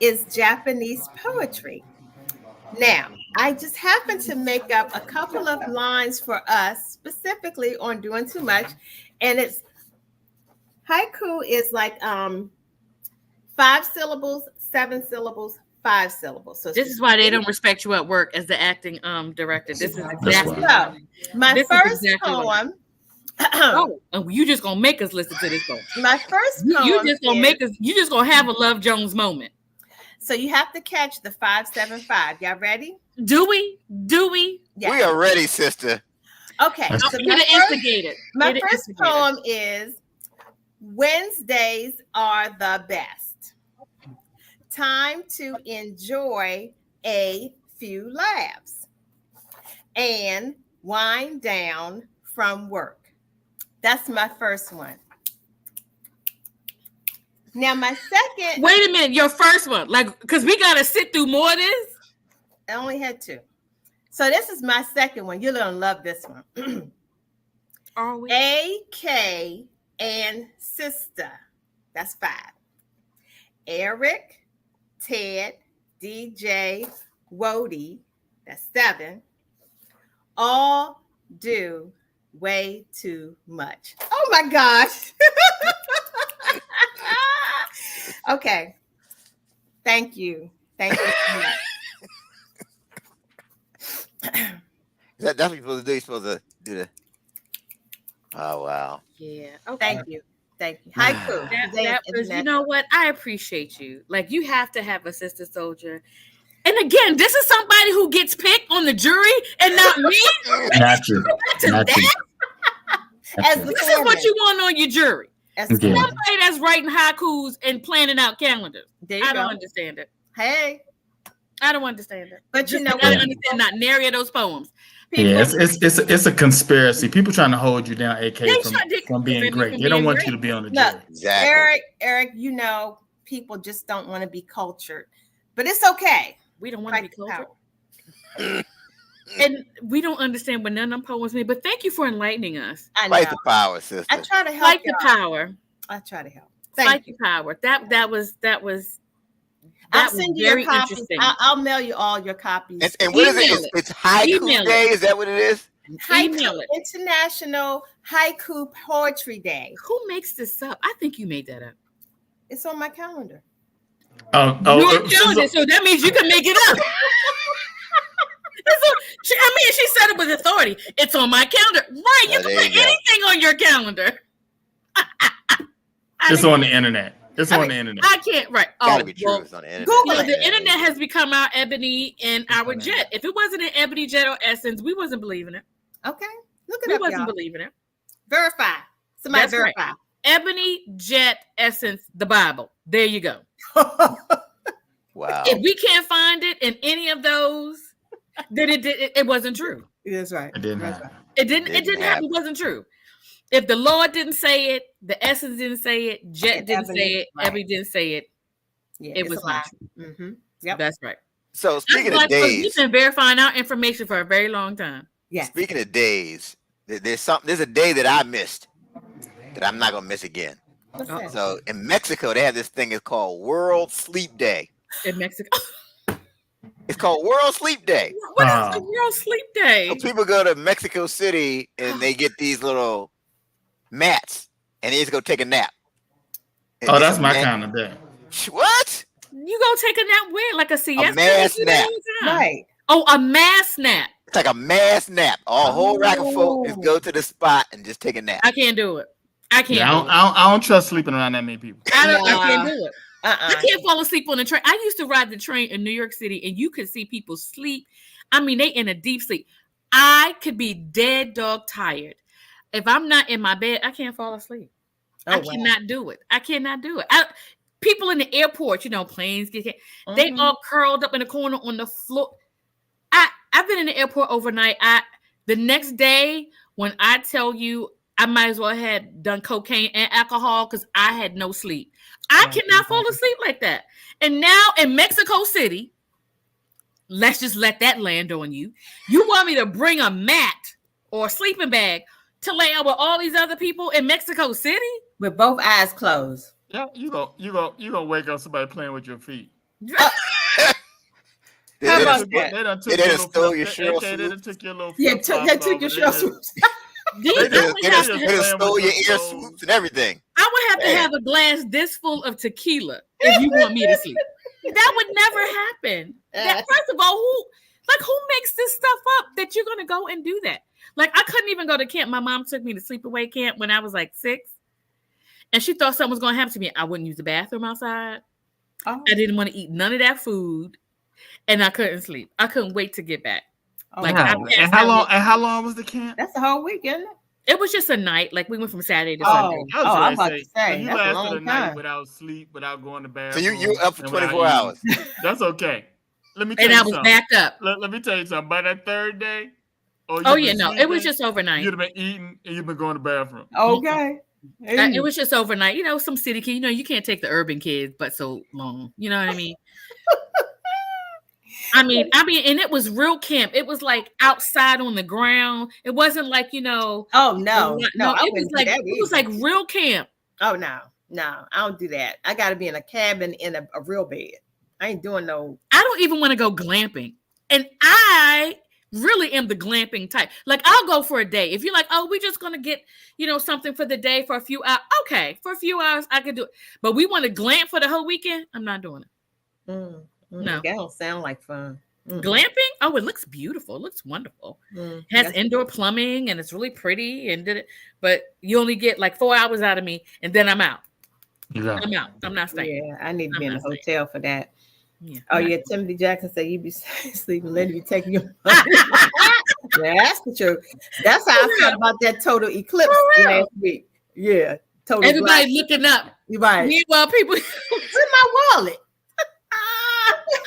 is Japanese poetry. Now, I just happened to make up a couple of lines for us specifically on Doing Too Much. And it's haiku is like 5 syllables, 7 syllables, 5 syllables. So this is why they don't respect you at work as the acting director. This is exactly so. My first poem. And you just gonna make us listen to this poem. My first poem. You just gonna make us. You just gonna have a Love Jones moment. So you have to catch the 5, 7, 5. Y'all ready? Do we? Yes. We are ready, sister. Okay. So my first poem is Wednesdays are the best. Time to enjoy a few laughs and wind down from work. That's my first one. Now my second. Wait a minute, your first one, because we gotta sit through more of this. I only had 2. So this is my second one. You're gonna love this one. Are we? AK and sister. That's 5. Eric, Ted, DJ, Wody. That's 7. All do way too much. Oh my gosh. Okay. Thank you. That's what you're supposed to do. You're supposed to do the. Oh wow. Yeah. Okay. Thank you. Haiku. That was, you know what? I appreciate you. Like you have to have a sister soldier. And again, this is somebody who gets picked on the jury and not me. Not you. This is what you want on your jury. Somebody that's writing haikus and planning out calendars. I don't understand it. Hey. I don't understand it. But you know, I don't understand not nary of those poems. It's a conspiracy. People trying to hold you down, AK, from being great. They don't want you to be on the jury. Exactly. Eric, you know, people just don't want to be cultured. But it's okay. We don't want to be cultured. And we don't understand what none of them poems mean. But thank you for enlightening us. Fight the power, sister. I try to help. Fight the power. I try to help. Fight the power. That was I'll send you very your copies. interesting. I'll mail you all your copies. And what is it? It's Haiku Day? Is that what it is? Haiku, International Haiku Poetry Day. Who makes this up? I think you made that up. It's on my calendar. So that means you can make it up. She said it with authority. It's on my calendar. Right, you can put anything on your calendar. It's on the internet. It's on the internet. I can't. Right. Gotta be true. It's on the internet. Google the internet has become our Ebony and our Jet. If it wasn't an Ebony, Jet, or Essence, we wasn't believing it. Okay, look it We up, wasn't y'all. believing it. Verify. Somebody That's verify. right. Ebony, Jet, Essence, the Bible. There you go. Wow. If we can't find it in any of those, then it wasn't true. That's right. It didn't happen. It didn't happen. It wasn't true. If the Lord didn't say it, the Essence didn't say it, Jet didn't say it, Ebony didn't say it. Yeah, it was not true. Mm-hmm. Yep. That's right. So speaking of days, we've been verifying our information for a very long time. Yes. Speaking of days, there's a day that I missed that I'm not gonna miss again. What's that? So in Mexico, they have this thing. It's called World Sleep Day. In Mexico, it's called World Sleep Day. What is the World Sleep Day? So people go to Mexico City and they get these little mats and they just go take a nap. And Oh, that's my kind of day. What? You go take a nap where? Like a siesta? A mass nap. Right. Oh, a mass nap. It's like a mass nap. A whole rack of folk just go to the spot and just take a nap. I can't do it. I can't. Yeah, I don't trust sleeping around that many people. I can't do it. I can't fall asleep on the train. I used to ride the train in New York City, and you could see people sleep. I mean, they in a deep sleep. I could be dead dog tired. If I'm not in my bed, I can't fall asleep. I cannot do it. I cannot do it. People in the airport, planes they all curled up in the corner on the floor. I've been in the airport overnight. The next day, when I tell you, I might as well have done cocaine and alcohol because I had no sleep. I cannot fall asleep like that. And now in Mexico City, let's just let that land on you. You want me to bring a mat or a sleeping bag to lay out with all these other people in Mexico City? With both eyes closed. Yeah, you gonna wake up somebody playing with your feet. They done stole your short They suits. took your little Yeah, they took your short suits. They just stole your ear swoops and everything. I would have to have a glass this full of tequila if you want me to sleep. That would never happen. First of all, who makes this stuff up that you're gonna go and do that? Like, I couldn't even go to camp. My mom took me to sleepaway camp when I was like 6, and she thought something was gonna happen to me. I wouldn't use the bathroom outside. I didn't want to eat none of that food, and I couldn't sleep. I couldn't wait to get back. And how long was the camp? That's the whole week, isn't it? It was just a night. Like, we went from Saturday to Sunday. I'm about to say, you that's a lasted long a night time. without sleep, without going to bed. So you up for 24 hours. That's okay. Let me tell you And I something. was backed up. Let me tell you something. By that third day, it was just overnight. You'd have been eating and you'd been going to the bathroom. Okay. It was just overnight. Some city kid. You can't take the urban kids but so long. You know what I mean? I mean, and it was real camp. It was like outside on the ground. It wasn't like, Oh no. It was like real camp. Oh no, I don't do that. I got to be in a cabin in a real bed. I ain't doing no. I don't even want to go glamping, and I really am the glamping type. Like, I'll go for a day. If you're like, oh, we're just gonna get something for the day for a few hours. Okay, for a few hours I could do it. But we want to glamp for the whole weekend. I'm not doing it. No, that don't sound like fun. Glamping? Oh, it looks beautiful. It looks wonderful. It has indoor plumbing and it's really pretty. But you only get like 4 hours out of me, and then I'm out. Yeah. I'm out. I'm not staying. Yeah, I need to be in a hotel for that. Yeah. Oh yeah, Timothy Jackson said you be sleeping, let me take you. Yeah, that's the truth. That's how I felt about that total eclipse last week. Yeah, total. Everybody looking up. You right. Meanwhile, people, it's in my wallet.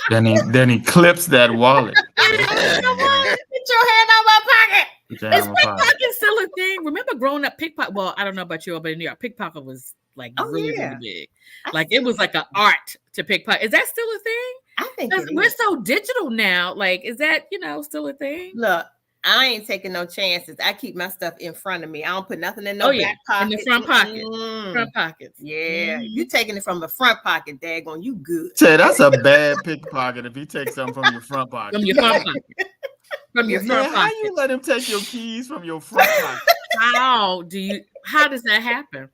Then he clips that wallet. Get your hand out my pocket. Is pickpocket still a thing? Remember growing up, pickpocket? Well, I don't know about you, but in New York, pickpocket was like really big. Like, it was like an art to pickpocket. Is that still a thing? I think we're so digital now. Like, is that still a thing? Look, I ain't taking no chances. I keep my stuff in front of me. I don't put nothing in no back pocket. In the front pocket. Front pockets. Yeah. You taking it from the front pocket, daggone, you good. Say, that's a bad pickpocket if he takes something from your front pocket. From your front pocket. From your front pocket. How you let him take your keys from your front pocket? How does that happen?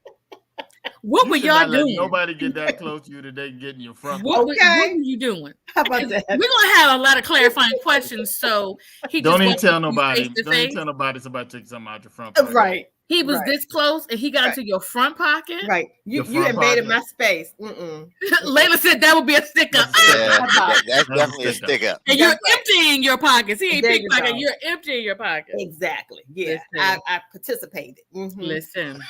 What were y'all doing? Nobody get that close to you that they get in your front. What were you doing? How about that? We're gonna have a lot of clarifying questions. So Don't even tell nobody. Don't even tell nobody somebody took something out your front pocket. Right. He was this close, and he got into your front pocket. Right. You invaded my space. Layla said that would be a stick up. That's definitely a stick up. And you're emptying your pockets. He ain't pickpocket. You're emptying your pockets. Exactly. Yeah. I participated. Listen.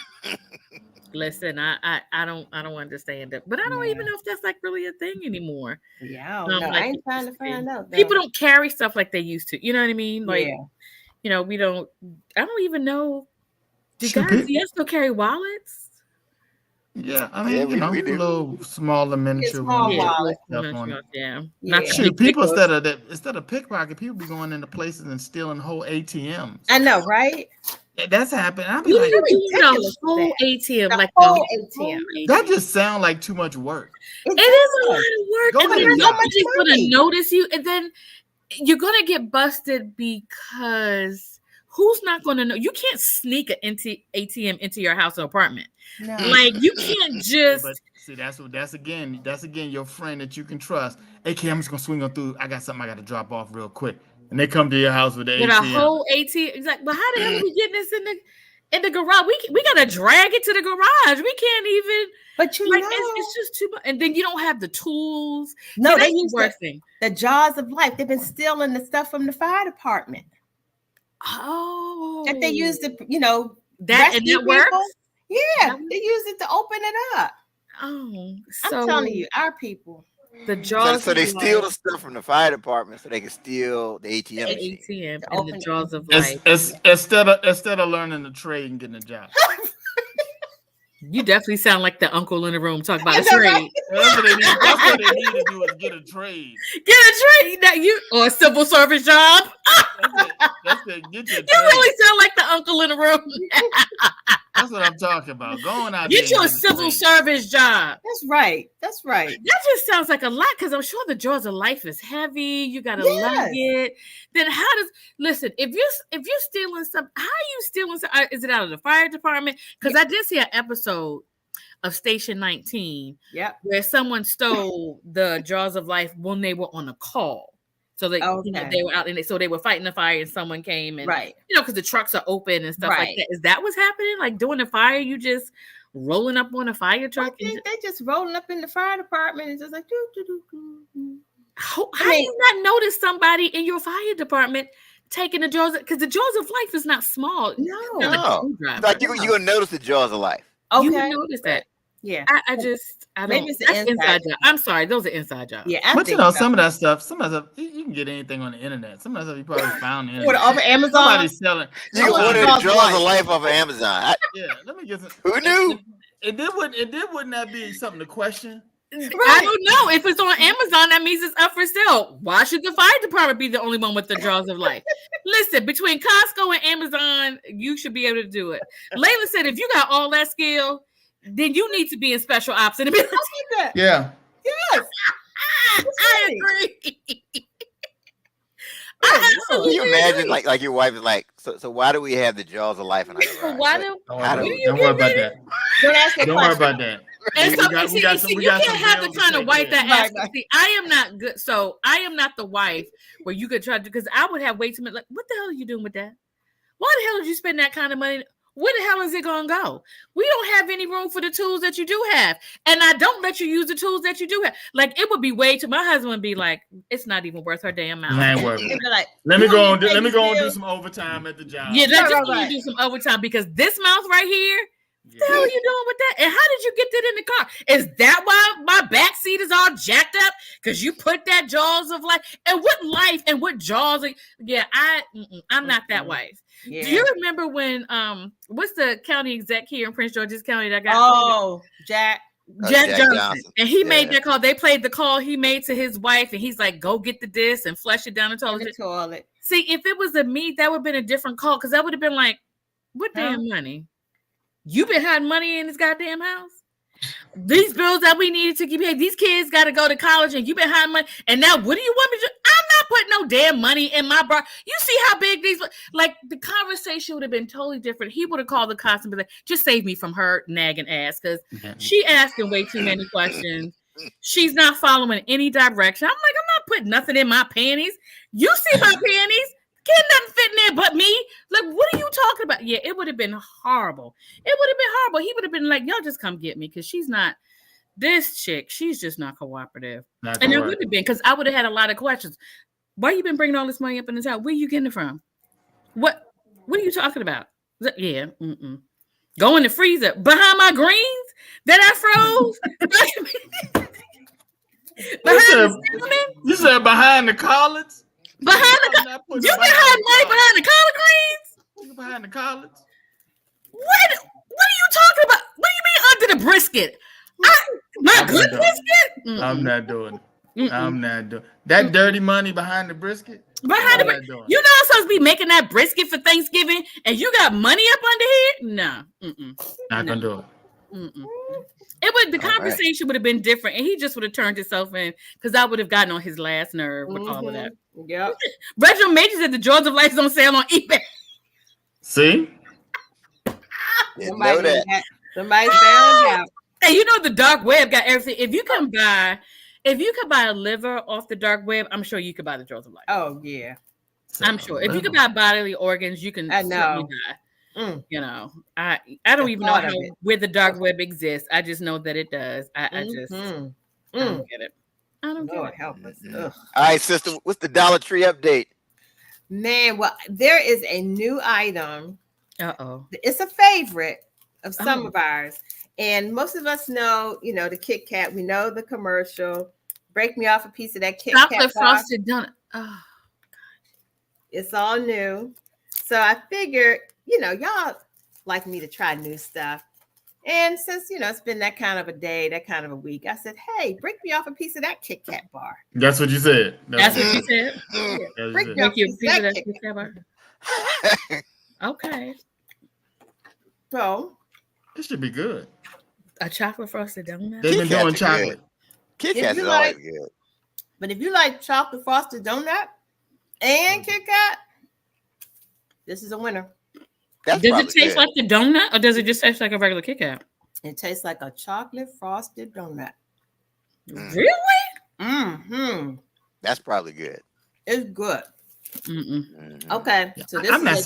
I don't understand it, but I don't even know if that's like really a thing anymore. Yeah, I ain't trying to find out. Though. People don't carry stuff like they used to. You know what I mean? Like, you know, we don't. I don't even know. Do guys still carry wallets? Yeah, I mean, we do. Little smaller miniature wallet. Shoot, people instead of pickpocket, people be going into places and stealing whole ATMs. I know, right? That's happened. I'll be like, whole ATM, like whole ATM. That just sounds like too much work. It is a lot of work. And nobody's going to notice you, and then you're going to get busted because. Who's not going to know? You can't sneak an ATM into your house or apartment. No. Like you can't just. But see, that's again your friend that you can trust. Hey, Kim, I'm just gonna swing on through. I got something I got to drop off real quick, and they come to your house with the ATM. A whole ATM. Exactly. But how the hell are we getting this in the garage? We gotta drag it to the garage. We can't even. But you know, it's just too much. And then you don't have the tools. No, they use the jaws of life. They've been stealing the stuff from the fire department. Oh, that they used to, that and it works. Yeah, they use it to open it up. Oh, I'm telling you, our people. The jaws. So they steal the stuff from the fire department, so they can steal the ATM. ATM and the jaws of life. Instead of learning the trade and getting a job. You definitely sound like the uncle in the room talking about a trade. Right? That's what they need to do is get a trade. Get a trade. Now or a civil service job. That's it. Get your you really sound like the uncle in the room. That's what I'm talking about. Going out get you a civil service job. That's right. That just sounds like a lot because I'm sure the jaws of life is heavy. You gotta lug it. Then listen, if you're stealing something, how are you stealing something? Is it out of the fire department? Because I did see an episode of Station 19 where someone stole the jaws of life when they were on a call. So they were out and they were fighting the fire and someone came and because the trucks are open and stuff like that. Is that what's happening? Like during the fire, you just rolling up on a fire truck? I think they just rolling up in the fire department and just like How do you not notice somebody in your fire department taking the jaws? Because the jaws of life is not small. No. Like you're gonna notice the jaws of life. Okay. You can notice that. Yeah, I maybe it's the inside job. I'm sorry, those are inside jobs. Yeah, but some of that stuff, you can get anything on the internet. Some of that stuff you probably found on the internet. Off of Amazon? Somebody's selling. You can order the jaws of life off of Amazon. Let me get some. Who knew? Wouldn't that be something to question? I don't know. If it's on Amazon, that means it's up for sale. Why should the fire department be the only one with the jaws of life? Listen, between Costco and Amazon, you should be able to do it. Layla said, if you got all that skill, then you need to be in special ops in the military. Yeah. Yes. I agree. Can you imagine like your wife is like, so why do we have the jaws of life in our garage? Why don't worry about that. Don't worry about that. And so, you can't have the kind of wife that asks. See, I am not good. So I am not the wife where you could try to, because I would have way too much. Like, what the hell are you doing with that? Why the hell did you spend that kind of money? Where the hell is it going to go? We don't have any room for the tools that you do have. And I don't let you use the tools that you do have. Like, it would be way too, my husband would be like, it's not even worth her damn mouth. It ain't worth it. Like, let me go and do some overtime at the job. Yeah, let's just do some overtime because this mouth right here, what the hell are you doing with that? And how did you get that in the car? Is that why my back seat is all jacked up? Because you put that jaws of life. And what life and what jaws? I'm not that wife. Yeah. Do you remember when what's the county exec here in Prince George's County that got Jack Johnson. And he made that call. They played the call he made to his wife, and he's like, go get the disc and flush it down the toilet. See, if it was a me, that would have been a different call because I would have been like, what damn money? You been hiding money in this goddamn house? These bills that we needed to keep paid. These kids got to go to college, and you been hiding money. And now, what do you want me to do? I'm not putting no damn money in my bra. You see how big these? Like the conversation would have been totally different. He would have called the cops and be like, "Just save me from her nagging ass because she asking way too many questions. She's not following any direction." I'm like, I'm not putting nothing in my panties. You see my panties? Can't nothing fit in there but me. Like, what are you talking about? Yeah, it would have been horrible. It would have been horrible. He would have been like, y'all just come get me because she's not. This chick, she's just not cooperative. And it would have been because I would have had a lot of questions. Why you been bringing all this money up in this house? Where you getting it from? What are you talking about? Yeah. Go in the freezer behind my greens that I froze. You said behind the collards? Behind the you been hiding money behind the collard greens? Behind the collards? What are you talking about? What do you mean under the brisket? My good brisket? I'm not doing it. I'm not doing that dirty money behind the brisket. Behind the brisket. You know I'm supposed to be making that brisket for Thanksgiving, and you got money up under here? No. Not gonna do it. It would the conversation would have been different, and he just would have turned himself in because I would have gotten on his last nerve with all of that. Yep. Reginald Major said the Jaws of Life is on sale on eBay. See? Somebody found out. And you know the dark web got everything. If you can buy a liver off the dark web, I'm sure you could buy the Jaws of Life. Oh yeah. I'm sure. If you can buy bodily organs, you can certainly buy. You know, I don't even know where the dark web exists. I just know that it does. I just I don't get it. I don't get it. Help us. All right, sister. What's the Dollar Tree update? Man, well, there is a new item. It's a favorite of some of ours. And most of us know, the Kit Kat. We know the commercial. Break me off a piece of that Kit Kat. Chocolate frosted donut. Oh, it's all new. So I figured, y'all like me to try new stuff. And since, it's been that kind of a day, that kind of a week, I said, hey, break me off a piece of that Kit Kat bar. That's what you said. That's what you said? Yeah. Break me off a piece of that Kit Kat bar. Okay. So. This should be good. A chocolate frosted donut? They've been doing chocolate. Kit Kat's always good. But if you like chocolate frosted donut and Kit Kat, this is a winner. Does it taste like the donut, or does it just taste like a regular Kit Kat? It tastes like a chocolate frosted donut. Really? Mm-hmm. That's probably good. It's good. Okay. So this I'm not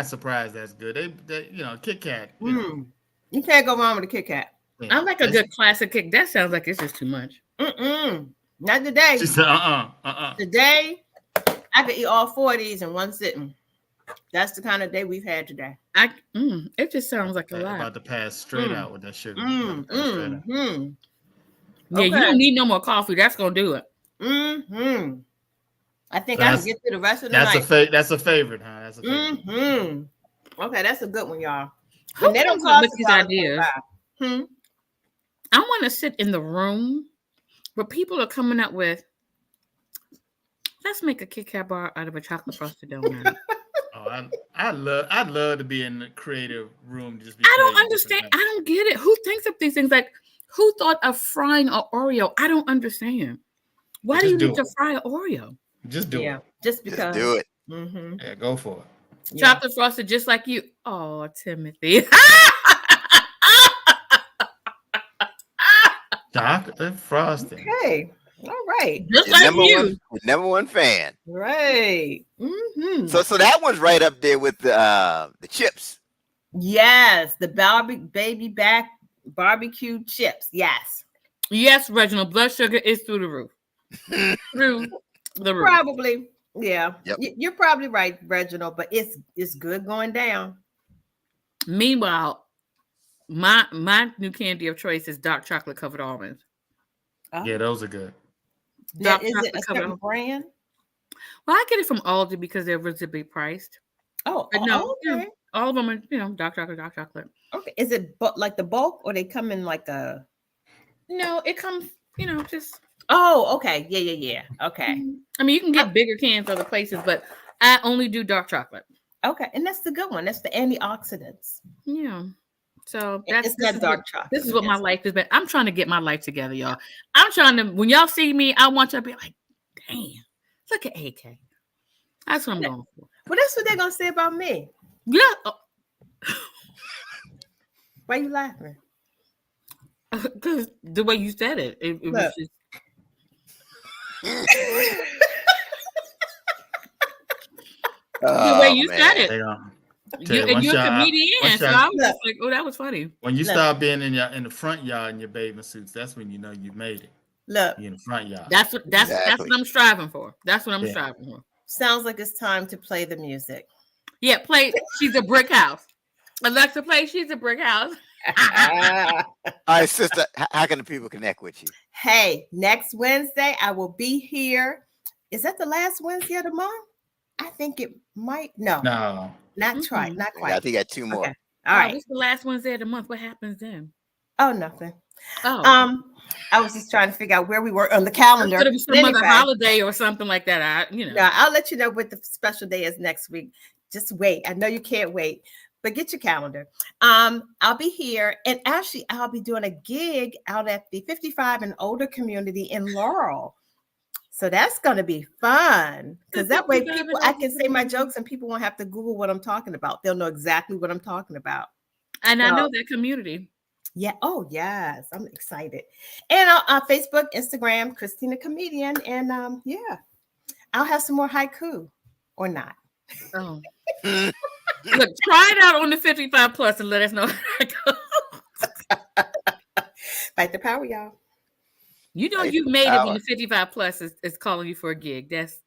surprised that's good. They Kit Kat. You can't go wrong with a Kit Kat. I like a good classic Kit. That sounds like it's just too much. Not today. She said, Today, I could eat all 4 of these in one sitting. That's the kind of day we've had today. It just sounds like a lot. About to pass straight out with that sugar. Yeah, you don't need no more coffee. That's gonna do it. I think I can get through the rest of the night. That's a favorite, huh? That's a favorite. Okay, that's a good one, y'all. Who comes up with these ideas? I want to sit in the room where people are coming up with, let's make a Kit Kat bar out of a chocolate frosted donut. I'd love to be in the creative room. I don't understand. I don't get it. Who thinks of these things? Like, who thought of frying an Oreo? I don't understand. Why do you need to fry an Oreo? Just do it. Just because. Just do it. Yeah, go for it. Chocolate frosted, just like you. Oh, Timothy. Chocolate frosted. Okay. All right. Just like you. Number one fan. Right. So that one's right up there with the chips. Yes. The baby back barbecue chips. Yes. Yes, Reginald. Blood sugar is through the roof. Through the roof. Probably. Yeah. Yep. You're probably right, Reginald, but it's good going down. Meanwhile, my new candy of choice is dark chocolate covered almonds. Oh. Yeah, those are good. Is it a certain brand? Well, I get it from Aldi because they're reasonably priced. Oh, but no, okay. All of them are, dark chocolate. Okay. Is it like the bulk, or they come in like a? No, it comes, just. Oh, okay. Yeah. Okay. I mean, you can get bigger cans other places, but I only do dark chocolate. Okay, and that's the good one. That's the antioxidants. Yeah. So it's that dark chocolate. This is what my life has been. I'm trying to get my life together, y'all. I'm trying to. When y'all see me, I want you to be like, "Damn, look at AK." That's what I'm going for. Well, that's what they're gonna say about me. Yeah. Why are you laughing? Because the way you said it, it was just. The way you said it. You're a comedian, so I was just like, oh, that was funny. When you start being in the front yard in your bathing suits, that's when you know you made it. Look, you're in the front yard. That's what I'm striving for. That's what I'm striving for. Sounds like it's time to play the music. Yeah, play She's a Brick House. Alexa, play She's a Brick House. All right, sister, how can the people connect with you? Hey, next Wednesday, I will be here. Is that the last Wednesday of the month? I think it might. No. Not quite. Not quite. I think I got 2 more. Okay. All right. It's the last Wednesday of the month. What happens then? Oh, nothing. Oh. I was just trying to figure out where we were on the calendar. Could have been some other holiday or something like that. No, I'll let you know what the special day is next week. Just wait. I know you can't wait, but get your calendar. I'll be here, and actually, I'll be doing a gig out at the 55 and older community in Laurel. So that's going to be fun, because that way I can say my jokes and people won't have to Google what I'm talking about. They'll know exactly what I'm talking about. And I know that community. Yeah. Oh, yes. I'm excited. And on Facebook, Instagram, Christina Comedian. And I'll have some more haiku or not. Oh. Look, try it out on the 55 plus and let us know how it goes. Fight the power, y'all. You know you made it when the 55 plus is calling you for a gig. That's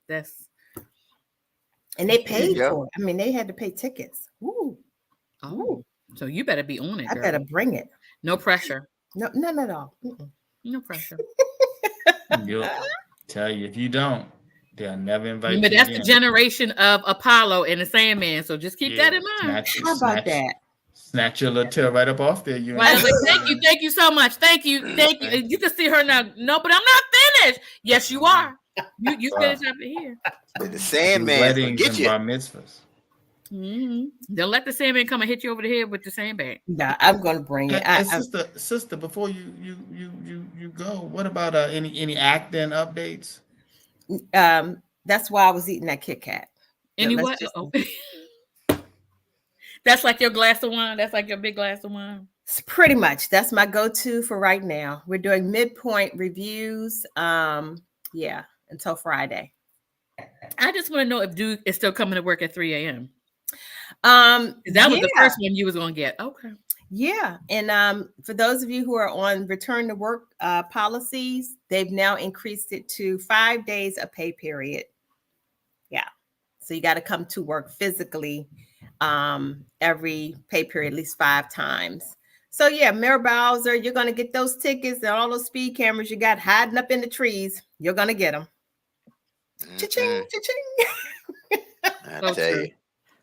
and they paid for it. I mean, they had to pay tickets. Ooh. Oh. So you better be on it. I better bring it. No pressure. No, none at all. No pressure. You'll tell you if you don't, they'll never invite you. But that's the generation of Apollo and the Sandman. So just keep that in mind. How about that? Snatch your little tail right up off there. You like, thank you so much. Thank you. You can see her now. No, but I'm not finished. Yes, you are. You finished up here. The Sandman get you. Bar mitzvahs. They'll let the Sandman come and hit you over the head with the sandbag. Nah, I'm gonna bring it. Sister, before you go, what about any acting updates? That's why I was eating that Kit Kat. Any what? That's like your glass of wine. That's like your big glass of wine. Pretty much. That's my go-to for right now. We're doing midpoint reviews. Until Friday. I just want to know if Duke is still coming to work at 3 a.m. That was the first one you was gonna get. Okay. Yeah. And for those of you who are on return to work policies, they've now increased it to 5 days a pay period. Yeah. So you got to come to work physically every pay period at least 5 times. So yeah, Mayor Bowser, you're gonna get those tickets and all those speed cameras you got hiding up in the trees. You're gonna get them. Cha-ching, cha-ching. I tell you.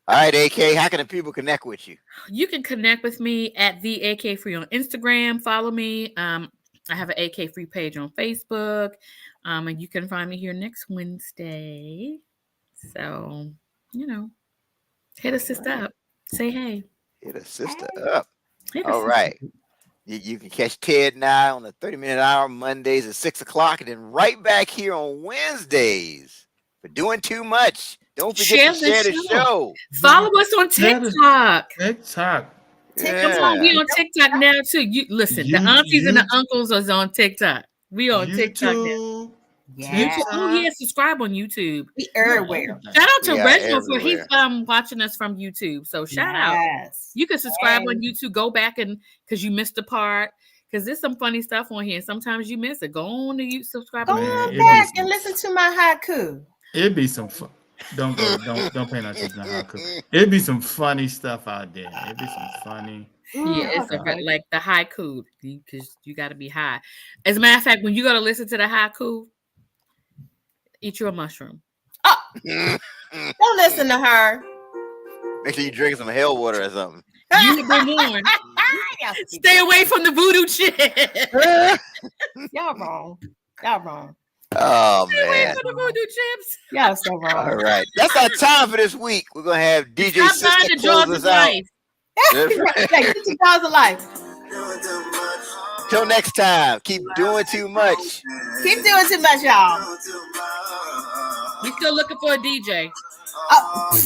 All right, AK, how can the people connect with you? You can connect with me at the AK Free on Instagram. Follow me. I have an AK Free page on Facebook. And you can find me here next Wednesday. So, hit a sister up. Say hey. Hit a sister up. All right. You can catch Ted and I on the 30-minute hour Mondays at 6 o'clock, and then right back here on Wednesdays for Doing Too Much. Don't forget to share the show. Follow us on TikTok. TikTok. We on TikTok now too. Listen, the aunties and the uncles are on TikTok. We on TikTok now. Yeah. Oh yeah, subscribe on YouTube. We everywhere. Shout out to Reginald for he's watching us from YouTube. So shout out. You can subscribe on YouTube. Go back and because you missed a part. Because there's some funny stuff on here. And sometimes you miss it. Go on to YouTube, subscribe. Go on back and listen to my haiku. It'd be some fun. Don't pay no attention to haiku. It'd be some funny stuff out there. It'd be some funny. Yeah, it's like the haiku because you got to be high. As a matter of fact, when you go to listen to the haiku, eat you a mushroom. Oh, don't listen to her. Make sure you drink some hell water or something. You've been warned. Stay away from the voodoo shit. Y'all wrong. Y'all wrong. Oh, Stay away man. from the voodoo chips. Y'all so wrong. All right. That's our time for this week. We're going to have DJ Sister close us out. Get your jaws of life. Till next time, keep doing too much. Keep doing too much, y'all. We still looking for a DJ. Oh.